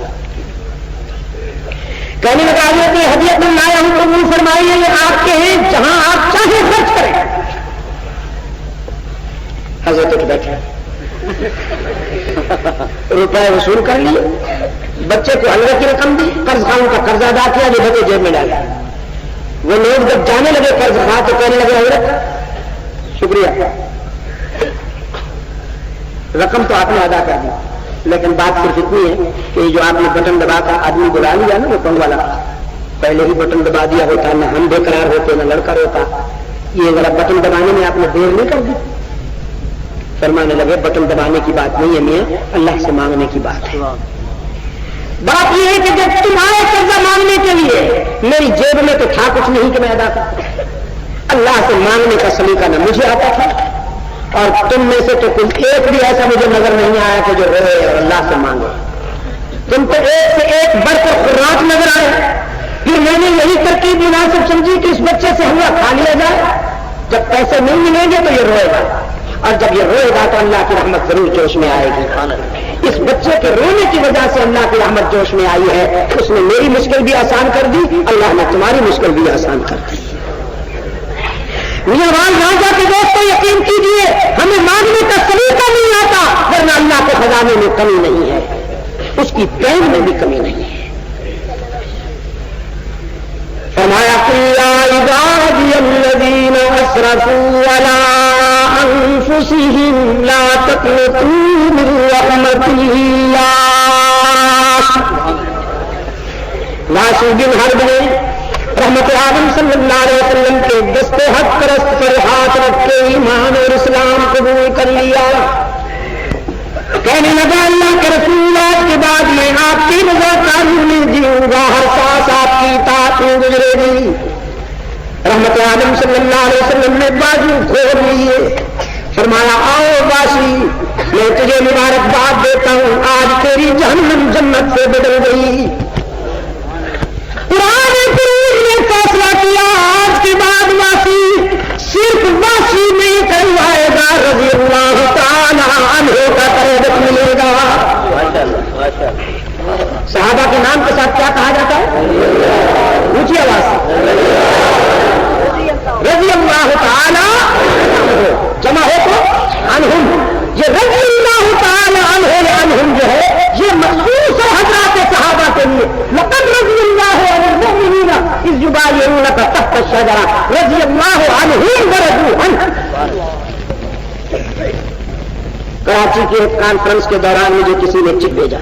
کہنے لگا حضرت یہ ہدیت میں لایا ہوں، قبول فرمائیے، یہ آپ کے ہیں، جہاں آپ چاہیں خرچ کریں۔ حضرت اٹھ بیٹھے، روپئے وصول کر لیے، بچے کو حلوے کی رقم دی، قرض خواہوں کا قرض ادا کیا، جو بچے جیب میں ڈالا۔ وہ لوگ جب جانے لگے قرض خواہ تو کہنے لگے حضرت شکریہ، رقم تو آپ نے ادا کر دی، لیکن بات صرف اتنی ہے کہ جو آپ نے بٹن دبا کر آدمی بلا لیا نا، وہ پنگ والا، پہلے ہی بٹن دبا دیا ہوتا، نہ ہم بے قرار ہوتے نہ لڑکا روتا، یہ ذرا بٹن دبانے میں آپ نے دیر نہیں کر دی۔ فرمانے لگے بٹن دبانے کی بات نہیں ہے میاں، اللہ سے مانگنے کی بات ہے۔ بات یہ ہے کہ جب تمہارے قرضہ مانگنے کے لیے میری جیب میں تو تھا کچھ نہیں کہ میں ادا کرتا، اللہ سے مانگنے کا سلیقہ نہ مجھے آتا تھا، اور تم میں سے تو کوئی ایک بھی ایسا مجھے نظر نہیں آیا کہ جو روئے اور اللہ سے مانگے، تم تو ایک سے ایک بڑھ کر خوراک نظر آئے۔ پھر میں نے یہی ترکیب مناسب سمجھی کہ اس بچے سے حلوہ کھا لیا جائے، جب پیسے نہیں ملیں گے تو یہ روئے گا، اور جب یہ روئے گا تو اللہ کی رحمت ضرور جوش میں آئے گی۔ اس بچے کے رونے کی وجہ سے اللہ کی رحمت جوش میں آئی ہے، اس نے میری مشکل بھی آسان کر دی، اللہ نے تمہاری مشکل بھی آسان کر دی۔ میاں راجا کے دوستوں یقین کیجیے، ہمیں مانگنے کا سلیقہ نہیں آتا، ورنہ اللہ کے خزانے میں کمی نہیں ہے، اس کی پین میں بھی کمی نہیں ہے۔ فرمایا یا عبادی الذین اسرفوا علی انفسهم لا تقنطوا من رحمت اللہ۔ واسی بن حرب نے رحمت عالم صلی اللہ علیہ وسلم کے دست حق پرست پر ہاتھ رکھ کے ایمان اور اسلام قبول کر لیا، کہنے لگا اللہ کے رسول آج کے بعد میں آپ کی رضا قانون میں جیوں گا، ہر سانس آپ کی اطاعت میں گزرے گی۔ رحمت عالم صلی اللہ علیہ وسلم نے بازو کھول لیے، فرمایا آؤ باسی، میں تجھے مبارکباد دیتا ہوں، آج تیری جہنم جنت سے بدل گئی۔ قرآن کریم نے فیصلہ کیا آج کے بعد واسی صرف واسی نہیں کروائے گا، رضی اللہ تعالی عنہ کا قربت ملے گا۔ صحابہ کے نام کے ساتھ کیا کہا جاتا ہے؟ اونچی آواز سے رضی اللہ تعالی عنہ، جمع ہو تو عنہم، یہ رضی اللہ تعالی عنہ عنہم جو ہے یہ مخصوص حضرات صحابہ کے لیے، لقد رضی عنہم ورضوا عنہ. کراچی کی ایک کانفرنس کے دوران مجھے کسی نے چٹ بھیجا،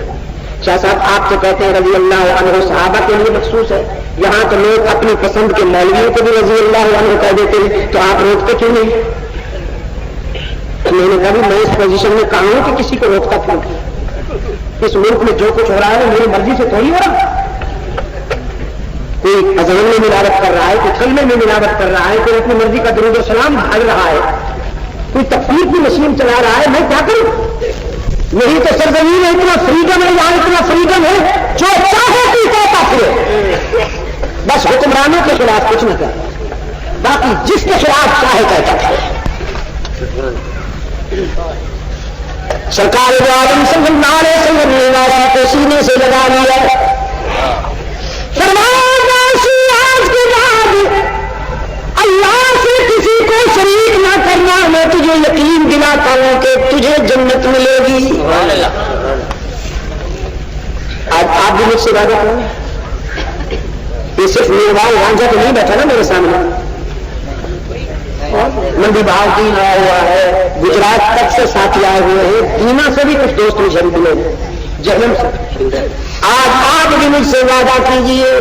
شاہ صاحب آپ تو کہتے ہیں رضی اللہ عنہ صحابہ کے لیے مخصوص ہے، یہاں تو لوگ اپنی پسند کے مولویوں کو بھی رضی اللہ عنہ کہہ دیتے ہیں، تو آپ روکتے کیوں نہیں؟ میں نے کہا بھی میں اس پوزیشن میں کہا ہوں کہ کسی کو روکتا کیوں؟ اس ملک میں جو کچھ ہو رہا ہے میری مرضی سے تھوڑی ہو رہا. کوئی اذان میں ملاوٹ کر رہا ہے، کوئی کلمے میں ملاوٹ کر رہا ہے، کوئی اپنی مرضی کا درود و سلام بھاگ رہا ہے، کوئی تکفیر کی مشین چلا رہا ہے، میں کیا کروں؟ یہی تو سرزمین ہے، اتنا فریڈم ہے یہاں، اتنا فریڈم ہے جو چاہے کوئی کہتا پھرے، بس حکمرانوں کے خلاف کچھ نہ کرے، باقی جس کے خلاف چاہے کہتا پھرے. سرکار دو عالم صلی اللہ علیہ وسلم نے ناسی کو سینے سے لگا لیا، فرمایا ناسی آج کے بعد اللہ سے کسی کو شریک نہ کرنا، میں تجھے یقین دلاتا ہوں کہ تجھے جنت ملے گی. آج آپ بھی مجھ سے وعدہ کریں، یہ صرف میروال رانجھا تو نہیں بیٹھا نا میرے سامنے، مندی بہار دین آیا ہوا ہے، گجرات تک سے ساتھی آئے ہوئے ہیں، دینا سے بھی کچھ دوست مجھے ملے، جہلم سے. آج آپ بھی مجھ سے وعدہ کیجئے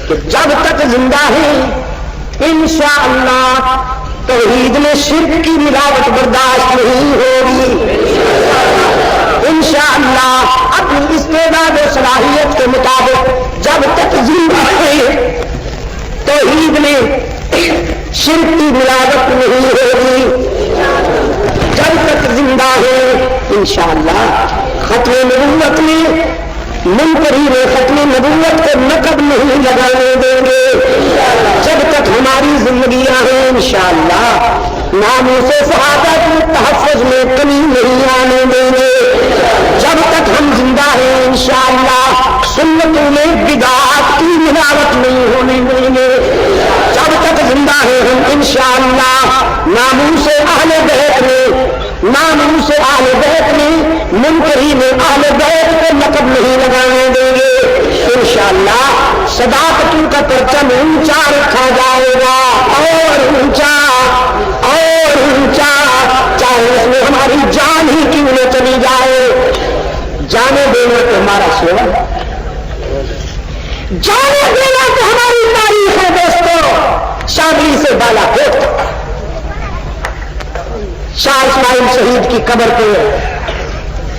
کہ جب تک زندہ ہے انشاءاللہ توحید میں شرک کی ملاوٹ برداشت نہیں ہوگی. انشاءاللہ اپنی استعداد و صلاحیت کے مطابق جب تک زندہ ہے توحید میں شرک کی ملاوٹ نہیں ہوگی. جب تک زندہ ہے انشاءاللہ ختم نبوت میں منکرین ختم نبوت کو نقب نہیں لگانے دیں گے. جب تک ہماری زندگیاں ہیں انشاءاللہ ناموس صحابہ کے تحفظ میں کمی نہیں آنے دیں گے. جب تک ہم زندہ ہیں انشاءاللہ سنتوں میں بدعات کی ملاوٹ نہیں ہونے دیں گے. جب تک زندہ ہیں ہم انشاءاللہ ناموس اہل بیت میں منکرین اہل بیت کو نقب نہیں لگانے دیں گے. انشاءاللہ صداقتوں کا پرچم اونچا رکھا جائے گا، اور اونچا اور اونچا، چاہے اس میں ہماری جان ہی کیوں نہ چلی جائے. جانے دینا تو ہمارا سیوا، جانے دینا تو ہماری تاریخ ہے دوستوں. شاملی سے بالا کوٹ تک شاہ اسماعیل شہید کی قبر پہ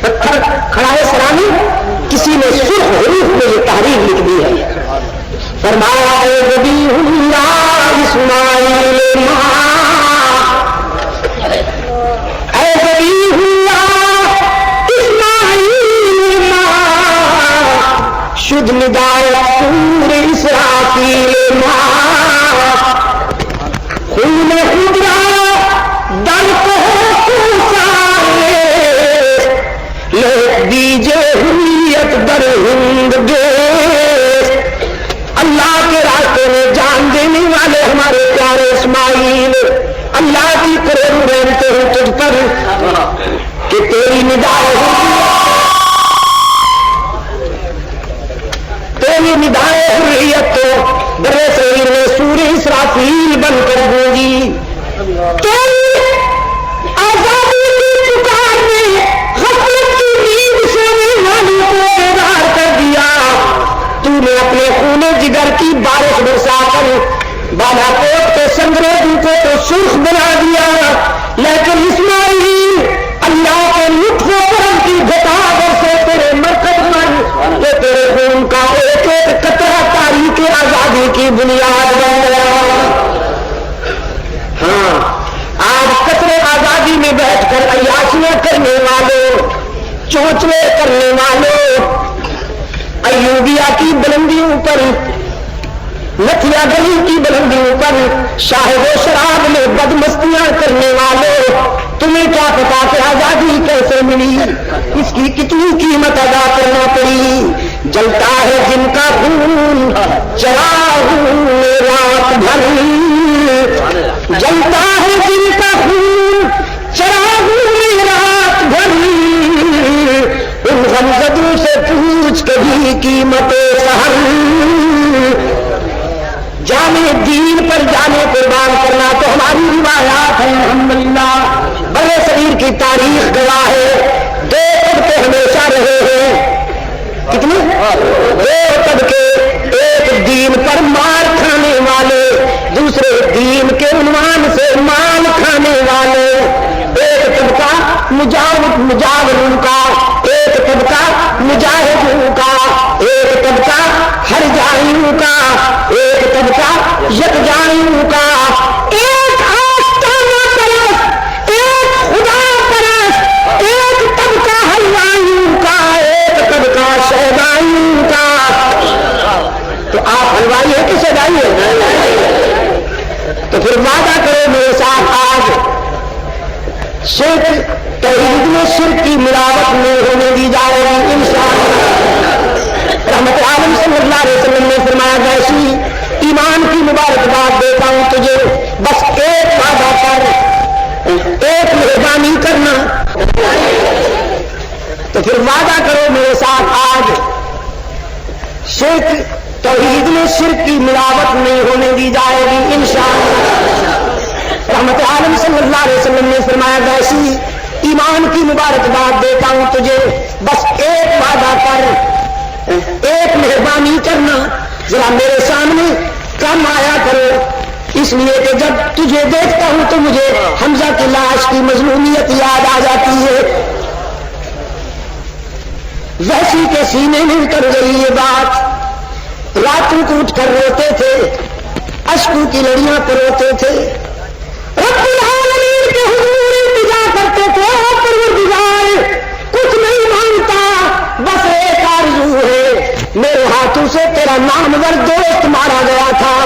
پتھر کھڑا ہے سرامی، کسی نے سرخ حروف میں یہ تحریر لکھ دی ہے، فرمایا اے ذبیح اللہ اسماعیل ماں، اے ذبیح اللہ اسماعیل ماں، شد ندایت سور اسرافیل ماں، خون خدرا در کو دیجے ہویت در ہند گیس. اللہ کے راستے میں جان دینے والے ہمارے پیارے اسماعیل، اللہ کی قرب رہتے ہیں تجھ پر کہ تیری ندائے حریت تو برے صغیر میں سور اسرافیل بن کر گونجی. تیری آزادی کی پکار نے غفلت کی نیند سونے والوں کو بیدار کر دیا. تو نے اپنے خون جگر کی بارش برسا کر بالا کوٹ کے سنگریزوں کو تو سرخ بنا دیا، لیکن اسماعیل اللہ کے لطف و کرم کی گھٹا برسے تیرے مرکز پر کہ تیرے خون کا ایک ایک قطرہ تاریخ آزادی کی بنیاد بن گیا. ہاں آج قطرے آزادی میں بیٹھ کر عیاشیاں کرنے والوں، چونچلے کرنے والوں، ایوبیا کی بلندیوں پر، نتھیا گلی کی بلندیوں پر شاہد و شراب میں بدمستیاں کرنے والوں، تمہیں کیا پتا کہ آزادی کیسے ملی، اس کی کتنی قیمت ادا کرنا پڑی. جلتا ہے جن کا خون چراغ رات بھر، جلتا ہے جن کا خون چراغ رات بھر، ان غمزدوں سے پوچھ کبھی قیمت سحر. جانے دین پر جانے قربان کرنا تاریخ گواہ ہے، دو طبقے ہمیشہ رہے ہیں، کتنے؟ دو طبقے، ایک دین پر مار کھانے والے، دوسرے دین کے عنوان سے مال کھانے والے، ایک طبقہ مجاوروں کا، ایک طبقہ مجاہدوں کا، ایک طبقہ ہر جائیوں کا، ایک طبقہ یکجائیوں کا، ایک آستانہ پرست، ایک خدا پرست، ایک طبقہ حلوائیوں کا، ایک طبقہ شہدائیوں کا۔ تو آپ حلوائی ہیں کہ شہدائی ہیں؟ تو پھر وعدہ کرو میرے ساتھ آج شرک توحید میں شرک کی ملاوٹ نہیں ہونے دی جائے گی انشاءاللہ۔ رحمت عالم صلی اللہ علیہ وسلم نے فرمایا ویسی ایمان کی مبارکباد دیتا ہوں تجھے، بس ایک وعدہ کر، ایک مہربانی کرنا۔ تو پھر وعدہ کرو میرے ساتھ آج شرک توحید میں شرک کی ملاوٹ نہیں ہونے دی جائے گی انشاءاللہ۔ رحمت عالم صلی اللہ علیہ وسلم نے فرمایا ویسی ایمان کی مبارکباد دیتا ہوں تجھے، بس ایک وعدہ کر، ایک مہربانی کرنا، ذرا میرے سامنے کم آیا کرو، اس لیے کہ جب تجھے دیکھتا ہوں تو مجھے حمزہ کی لاش کی مظلومیت یاد آ جاتی ہے۔ ویسی کے سینے میں اتر گئی یہ بات، راتوں کو اٹھ کر روتے تھے، اشکوں کی لڑیاں پروتے تھے، رب العالمین کے حضور التجا کرتے تھے، پروردگار کچھ نہیں مانگتا، بس ایک آرزو ہے، میرے ہاتھوں سے تیرا نامور دوست مارا گیا تھا،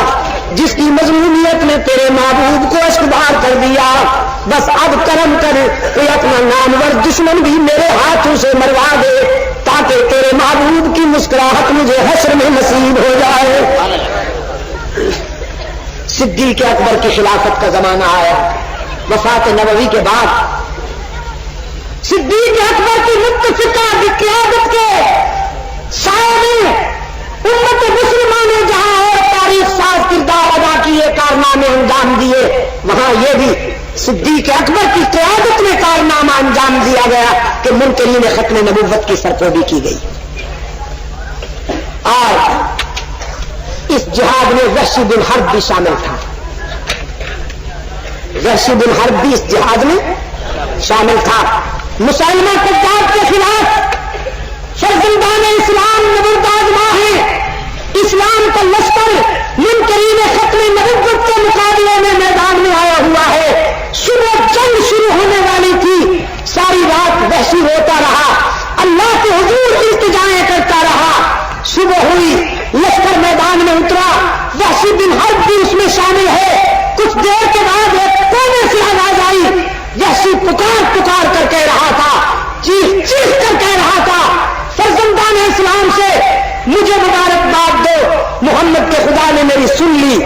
جس کی مظلومیت نے تیرے محبوب کو اشکبار کر دیا، بس اب کرم کر کوئی اپنا نامور دشمن بھی میرے ہاتھوں سے مروا دے، تاکہ تیرے محبوب کی مسکراہٹ مجھے حشر میں نصیب ہو جائے۔ صدیق اکبر کی خلافت کا زمانہ آیا، وفات نبوی کے بعد صدیق اکبر کی متفقہ قیادت کے سائے میں امت مسلمہ نے جہاں اور تاریخ ساز کردار ادا کیے، کارنامے انجام دیے، وہاں یہ بھی صدیق اکبر کی قیادت میں کارنامہ انجام دیا گیا کہ منکرین ختم نبوت کی سرکوبی کی گئی۔ اور اس جہاد میں وحشی بن حرب بھی شامل تھا، وحشی بن حرب بھی اس جہاد میں شامل تھا۔ مسلمہ کذاب کے خلاف فرزندان اسلام نبوت آزما ہے، اسلام کا لشکر منکرین ختم نبوت کے مقابلے میں میدان میں آیا ہوا ہے۔ صبح جنگ شروع ہونے والی تھی، ساری رات وحشی روتا رہا، اللہ کے حضور التجائیں کرتا رہا، صبح ہوئی، لشکر میدان میں اترا، وحشی بن حرب بھی اس میں شامل ہے۔ کچھ دیر کے بعد ایک کونے سے آواز آئی، وحشی پکار پکار کر کہہ رہا تھا، چیخ چیخ کر کہہ رہا تھا، فرزندان اسلام سے مجھے مبارکباد دو، محمد کے خدا نے میری سن لی۔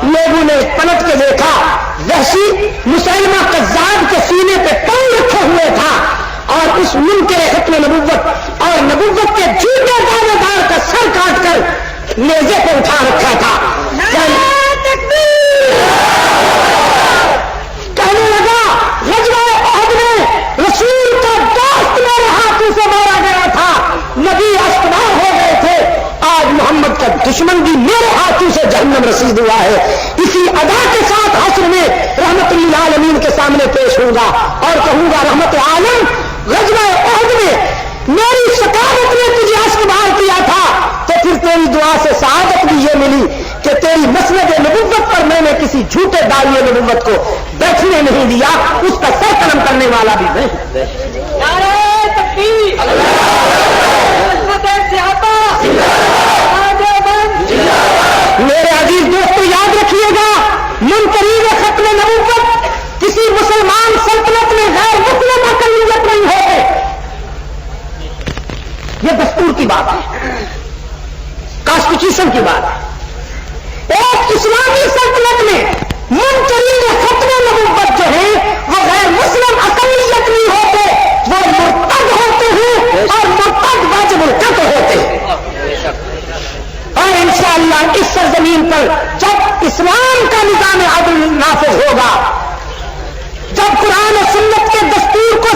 لوگوں نے پلٹ کے دیکھا، وحشی مسلمہ کذاب کے سینے پہ پاؤں رکھے ہوئے تھا، اور اس منکر ختم نبوت اور نبوت کے جھوٹے دعوے دار کا سر کاٹ کر نیزے پہ اٹھا رکھا تھا۔ کہنے لگا غزوہ احد میں رسول کا دوست میرے ہاتھوں سے مارا گیا تھا، نبی استوار ہو گئے تھے، آج محمد کا دشمن بھی میرے ہاتھوں سے جہنم رسید ہوا ہے۔ اسی ادا کے ساتھ حشر میں رحمت للعالمین کے سامنے پیش ہوں گا اور کہوں گا رحمت عالم، غزوہ احد میں میری شکایت نے تجھے اشکبار کیا تھا، تو پھر تیری دعا سے سعادت بھی یہ ملی کہ تیری مسند نبوت پر میں نے کسی جھوٹے داعی نبوت کو بیٹھنے نہیں دیا، اس کا سر قلم کرنے والا بھی میں۔ نعرہ تکبیر، میرے عزیز دوستو یاد رکھیے گا، منکرین ختم نبوت کسی مسلمان سلطنت میں غیر مسلم اقلیت نہیں ہوتے، یہ دستور کی بات ہے، کانسٹیٹیوشن کی بات ہے۔ ایک اسلامی سلطنت میں منکرین ختم نبوت جو ہے وہ غیر مسلم اقلیت نہیں ہوتے، وہ مرتد ہوتے ہیں اور مرتد واجب القتل ہوتے ہیں۔ اور انشاءاللہ اس سرزمین پر جب اسلام کا نظام عدل نافذ ہوگا، جب قرآن و سنت کے دستور کو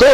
2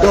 2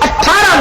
18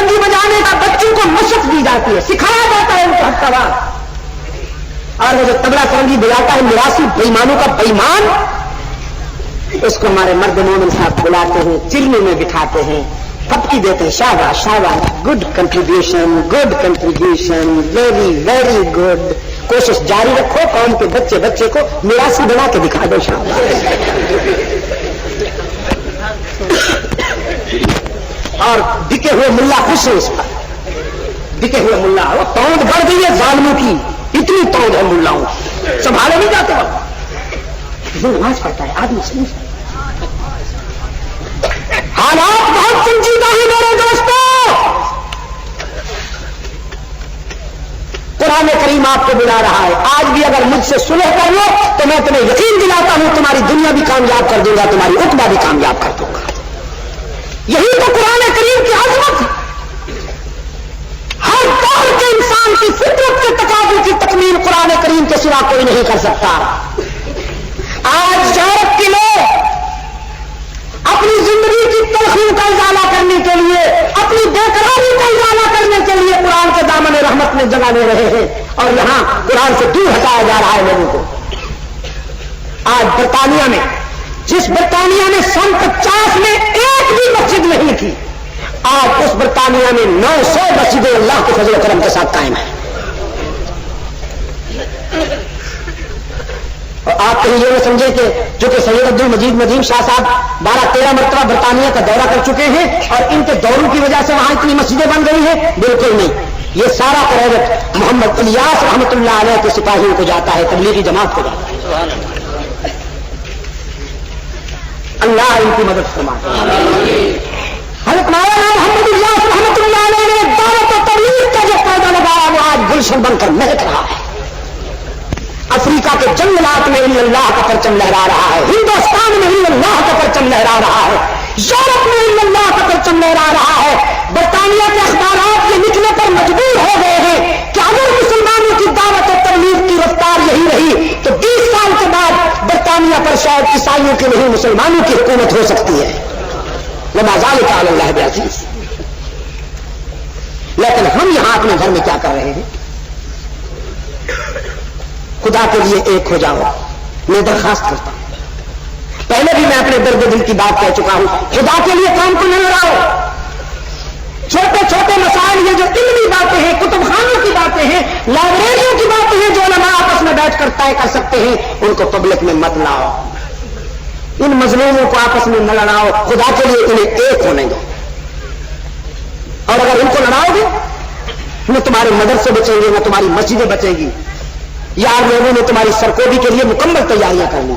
سرنگی بجانے کا بچوں کو مشق دی جاتی ہے، سکھایا جاتا ہے ان کو حق کا، اور وہ جو طبلہ سرنگی بجاتا ہے میراثی بےایمانوں کا بےایمان، اس کو ہمارے مرد مومن صاحب بلاتے ہیں، چرنے میں بٹھاتے ہیں، پھپکی دیتے ہیں، شاباش شاباش، good contribution, very very good, کوشش جاری رکھو، قوم کے بچے بچے کو میراثی بنا کے دکھا دو، شاباش۔ اور بکے ہوئے ملا خوش ہے، اس پر بکے ہوئے ملا، وہ توند بڑھ گئی ہے ظالموں کی، اتنی توند ہے ملاؤں، سنبھالے نہیں جاتے ہو، نماز پڑھتا ہے آدمی سنی، حالات بہت سنجیدہ ہیں میرے دوستوں۔ قرآن کریم آپ کو بلا رہا ہے، آج بھی اگر مجھ سے صلح کر لو تو میں تمہیں یقین دلاتا ہوں تمہاری دنیا بھی کامیاب کر دوں گا، تمہاری عقبہ بھی کامیاب کر دوں گا۔ یہی تو قرآن کریم کی عظمت ہے، ہر دور کے انسان کی فطرت کے تقاضے کی تکمیل قرآن کریم کے سوا کوئی نہیں کر سکتا۔ آج یورپ کے لوگ اپنی زندگی کی تلخیوں کا ازالہ کرنے کے لیے، اپنی بے قراری کا ازالہ کرنے کے لیے قرآن کے دامن رحمت میں جگہ لے رہے ہیں، اور یہاں قرآن سے دور ہٹایا جا رہا ہے لوگوں کو۔ آج برطانیہ میں، جس برطانیہ میں سن 50 میں ایک بھی مسجد نہیں تھی، آج اس برطانیہ میں 900 مسجدیں اللہ کے فضل و کرم کے ساتھ قائم ہیں۔ اور آپ کہیں یہ نہ سمجھیں کہ جو کہ سید عبد المجید ندیم شاہ صاحب 12-13 مرتبہ برطانیہ کا دورہ کر چکے ہیں اور ان کے دوروں کی وجہ سے وہاں اتنی مسجدیں بن گئی ہیں، بالکل نہیں۔ یہ سارا کریڈٹ محمد الیاس رحمۃ اللہ علیہ کے سپاہیوں کو جاتا ہے، تبلیغی جماعت کو جاتا ہے۔ اللہ ان کی مدد فرمائے۔ حضرت مولانا محمد الیاس رحمۃ اللہ علیہ نے دعوت و تبلیغ کا جو پودا لگایا وہ آج گلشن بن کر مہک رہا ہے۔ افریقہ کے جنگلات میں اللہ کا پرچم لہرا رہا ہے، ہندوستان میں اللہ کا پرچم لہرا رہا ہے، یورپ میں اللہ کا پرچم لہرا رہا ہے۔ برطانیہ کے اخبارات یہ لکھنے پر مجبور ہو گئے ہیں کہ اگر مسلمانوں کی دعوت و تبلیغ کی رفتار یہی رہی تو 20 سال کے بعد برطانیہ پر شاید عیسائیوں کی نہیں مسلمانوں کی حکومت ہو سکتی ہے۔ وما ذلک علی اللہ بعزیز۔ لیکن ہم یہاں اپنے گھر میں کیا کر رہے ہیں؟ خدا کے لیے ایک ہو جاؤ، میں درخواست کرتا ہوں۔ پہلے بھی میں اپنے درد دل کی بات کہہ چکا ہوں، خدا کے لیے کام کو نہ لڑاؤ۔ چھوٹے چھوٹے مسائل یہ جو علمی باتیں ہیں، کتب خانوں کی باتیں ہیں، لائبریریوں کی باتیں ہیں جو علماء آپس میں بیٹھ کر طے کر سکتے ہیں، ان کو پبلک میں مت لاؤ۔ ان مظلوموں کو آپس میں نہ لڑاؤ، خدا کے لیے انہیں ایک ہونے دو۔ اور اگر ان کو لڑاؤ گے نہ تمہارے مدرسے بچیں گے، نہ تمہاری مسجدیں بچیں گی۔ یار لوگوں نے تمہاری سرکوبی کے لیے مکمل تیاریاں کر لی۔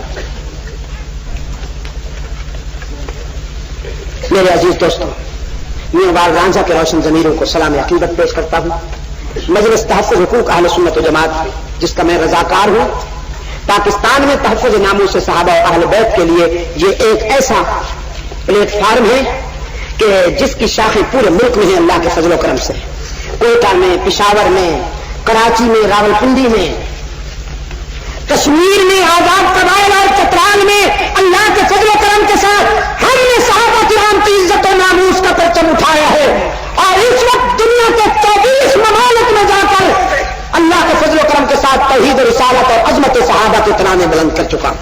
میرے عزیز دوستوں، میں بار رانجھا کے روشن ضمیروں کو سلام عقیدت پیش کرتا ہوں۔ مجلس تحفظ حقوق اہل سنت و جماعت جس کا میں رضاکار ہوں، پاکستان میں تحفظ ناموس صحابہ و اہل بیت کے لیے یہ ایک ایسا پلیٹ فارم ہے کہ جس کی شاخیں پورے ملک میں ہیں اللہ کے فضل و کرم سے۔ کوئٹہ میں، پشاور میں، کراچی میں، راولپنڈی میں، کشمیر میں، آزاد قبائل اور چترال میں اللہ کے فضل و کرم کے ساتھ ہم نے صحابہ کرام کی عزت و ناموس کا پرچم اٹھایا ہے، اور اس وقت دنیا کے 24 ممالک میں جا کر اللہ کے فضل و کرم کے ساتھ توحید و رسالت اور عظمت صحابہ کے ترانے بلند کر چکا ہوں۔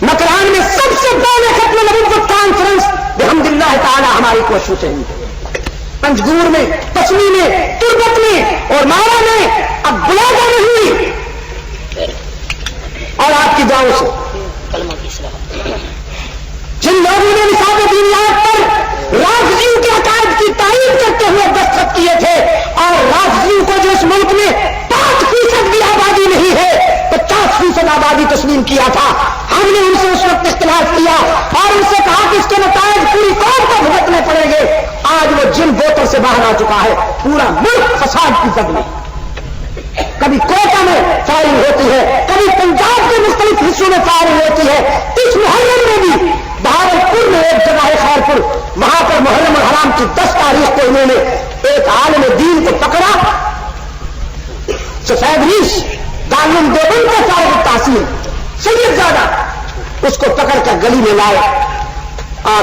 مکران میں سب سے پہلے ختم نبوت کانفرنس بحمد اللہ تعالی ہماری کوشش ہے، پنجگور میں، پسنی میں، تربت میں اور مارا میں، اب بلاگا نہیں اور آپ کی دعاؤں سے جن لوگوں نے نصاب دینیات پر رافضیوں کے عقائد کی تائید کرتے ہوئے دستخط کیے تھے، اور رافضیوں کو جو اس ملک میں 5% بھی آبادی نہیں ہے، 50% آبادی تسلیم کیا تھا، ہم نے ان سے اس وقت اختلاف کیا اور ان سے کہا کہ اس کے نتائج پوری قوم کو بھگتنے پڑیں گے۔ آج وہ جن بوتل سے باہر آ چکا ہے، پورا ملک فساد کی زد میں، کبھی کوئٹہ میں فائرنگ ہوتی ہے، کبھی پنجاب کے مختلف حصوں میں فائرنگ ہوتی ہے۔ اس محرم میں بھی بہاولپور میں ایک جگہ ہے خیرپور، وہاں پر محرم الحرام کی 10 تاریخ کو انہوں نے ایک عالم دین کو پکڑا، سفید ریش دارالعلوم دیوبند کا صاحب التحصیل سید زادہ، اس کو پکڑ کر گلی میں لائے اور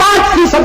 5%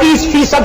30%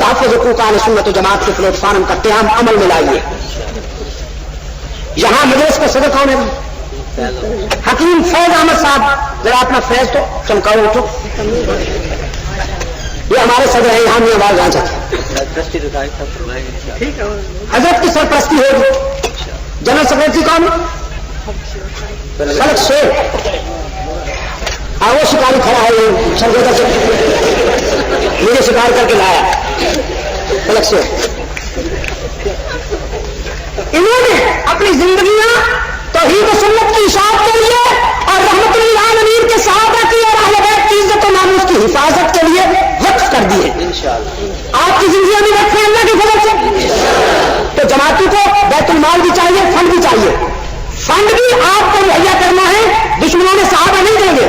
تحفظ حقوق اہل سنت و جماعت کے پلیٹ فارم کا قیام عمل میں لائیے. یہاں مجلس کا صدر کون ہے؟ حکیم فیض احمد صاحب. ذرا اپنا فیض تو چمکاؤ اٹھو. یہ ہمارے صدر ہیں, یہاں میں آواز آ جاتی. حضرت کی سرپرستی ہوگی. جنرل سیکرٹری کون؟ خلق شیخ. وہ شکاری کھڑا ہے, یہ سرگودا سے مجھے شکار کر کے لایا. خلق شیخ انہوں نے اپنی زندگیاں توحید و سنت کی اشاعت کے لیے اور رحمت للعالمین کے صحابہ کی اور اہل بیت کی عزت و ناموس کی حفاظت کے لیے وقف کر دیے. آپ کی زندگیاں بھی وقف ہیں اللہ کی فضل سے. تو جماعتوں کو بیت المال بھی چاہیے, فنڈ بھی چاہیے. فنڈ بھی آپ کو مہیا کرنا ہے, دشمنوں نے صحابہ نہیں دیں گے.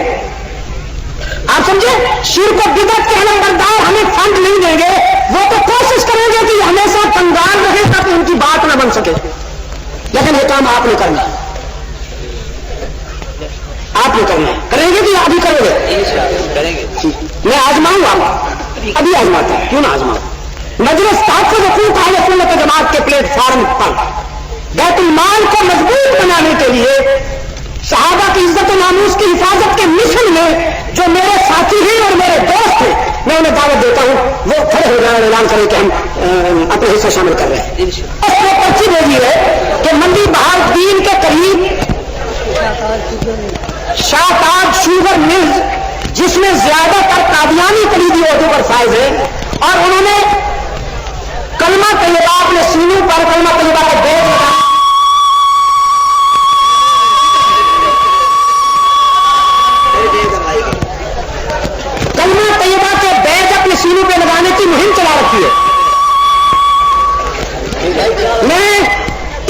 آپ سمجھے, شرک و بدعت کے علمبردار ہمیں فنڈ نہیں دیں گے. وہ تو کوشش کریں گے کہ ہمیشہ کنگال رہے تاکہ ان کی بات نہ بن سکے. لیکن یہ کام آپ نے کرنا ہے, آپ نے کرنا ہے. کریں گے کہ ابھی کریں گے؟ میں آزماؤں آپ, ابھی آزماتا ہوں, کیوں نہ آزماؤں. مجلس تحفظ حقوق اہل سنت و جماعت کے پلیٹ فارم پر بیت المال کو مضبوط بنانے کے لیے صحابہ کی عزت و ناموس کی حفاظت کے مشن میں جو میرے ساتھی ہیں اور میرے دوست ہیں, میں انہیں دعوت دیتا ہوں وہ کھڑے ہو جائیں اور اعلان کریں کہ ہم اپنے حصہ شامل کر رہے ہیں. اس نے پرچی بھیجی ہے کہ منڈی بہار دین کے قریب شاہ تاج شوگر ملز, جس میں زیادہ تر قادیانی کلیدی عہدوں پر فائز ہیں, اور انہوں نے کلمہ طیبہ اپنے سینوں پر کلمہ طیبہ کا بیج لگایا. کلمہ طیبہ کے بیج اپنے سینوں پہ لگانے کی مہم چلا رکھی ہے. میں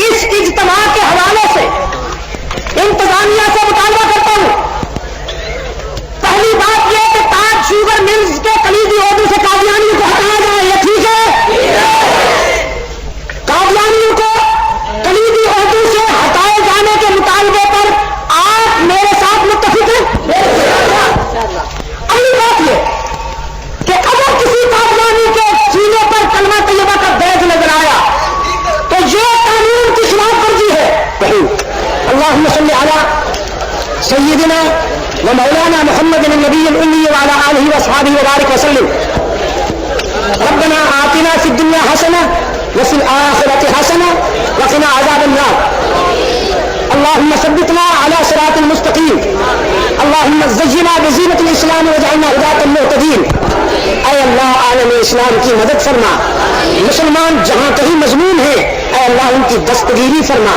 اس اجتماع کے حوالے سے انتظامیہ سے مطالبہ کرتا ہوں. پہلی بات یہ کہ تاج شوگر ملز کے کلیدی عہدوں سے قادیانیوں کو ہٹایا جائے, یہ ٹھیک ہے؟ قادیانیوں کو کلیدی عہدوں سے ہٹائے جانے کے مطالبے پر آپ میرے ساتھ متفق ہیں؟ اگلی بات یہ کہ اگر کسی قادیانی کے سینے پر کلمہ طیبہ کا بیج نظر آیا تو یہ قانون کی خلاف ورزی ہے. اللهم صل على سيدنا ومولانا محمد النبي الأمي وعلى آله وأصحابه وبارك وسلم. ربنا آتنا في الدنيا حسنة وفي الآخرة حسنة وقنا عذاب النار. اللهم ثبتنا على صراط المستقيم. اللهم زينا بزينة الإسلام واجعلنا هداة المهتدين. اے اللہ عالم اسلام کی مدد فرما. مسلمان جہاں کہیں مضمون ہیں اے اللہ ان کی دستگیری فرما.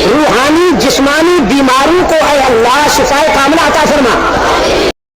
روحانی جسمانی بیماروں کو اے اللہ شفائے کاملہ عطا فرما.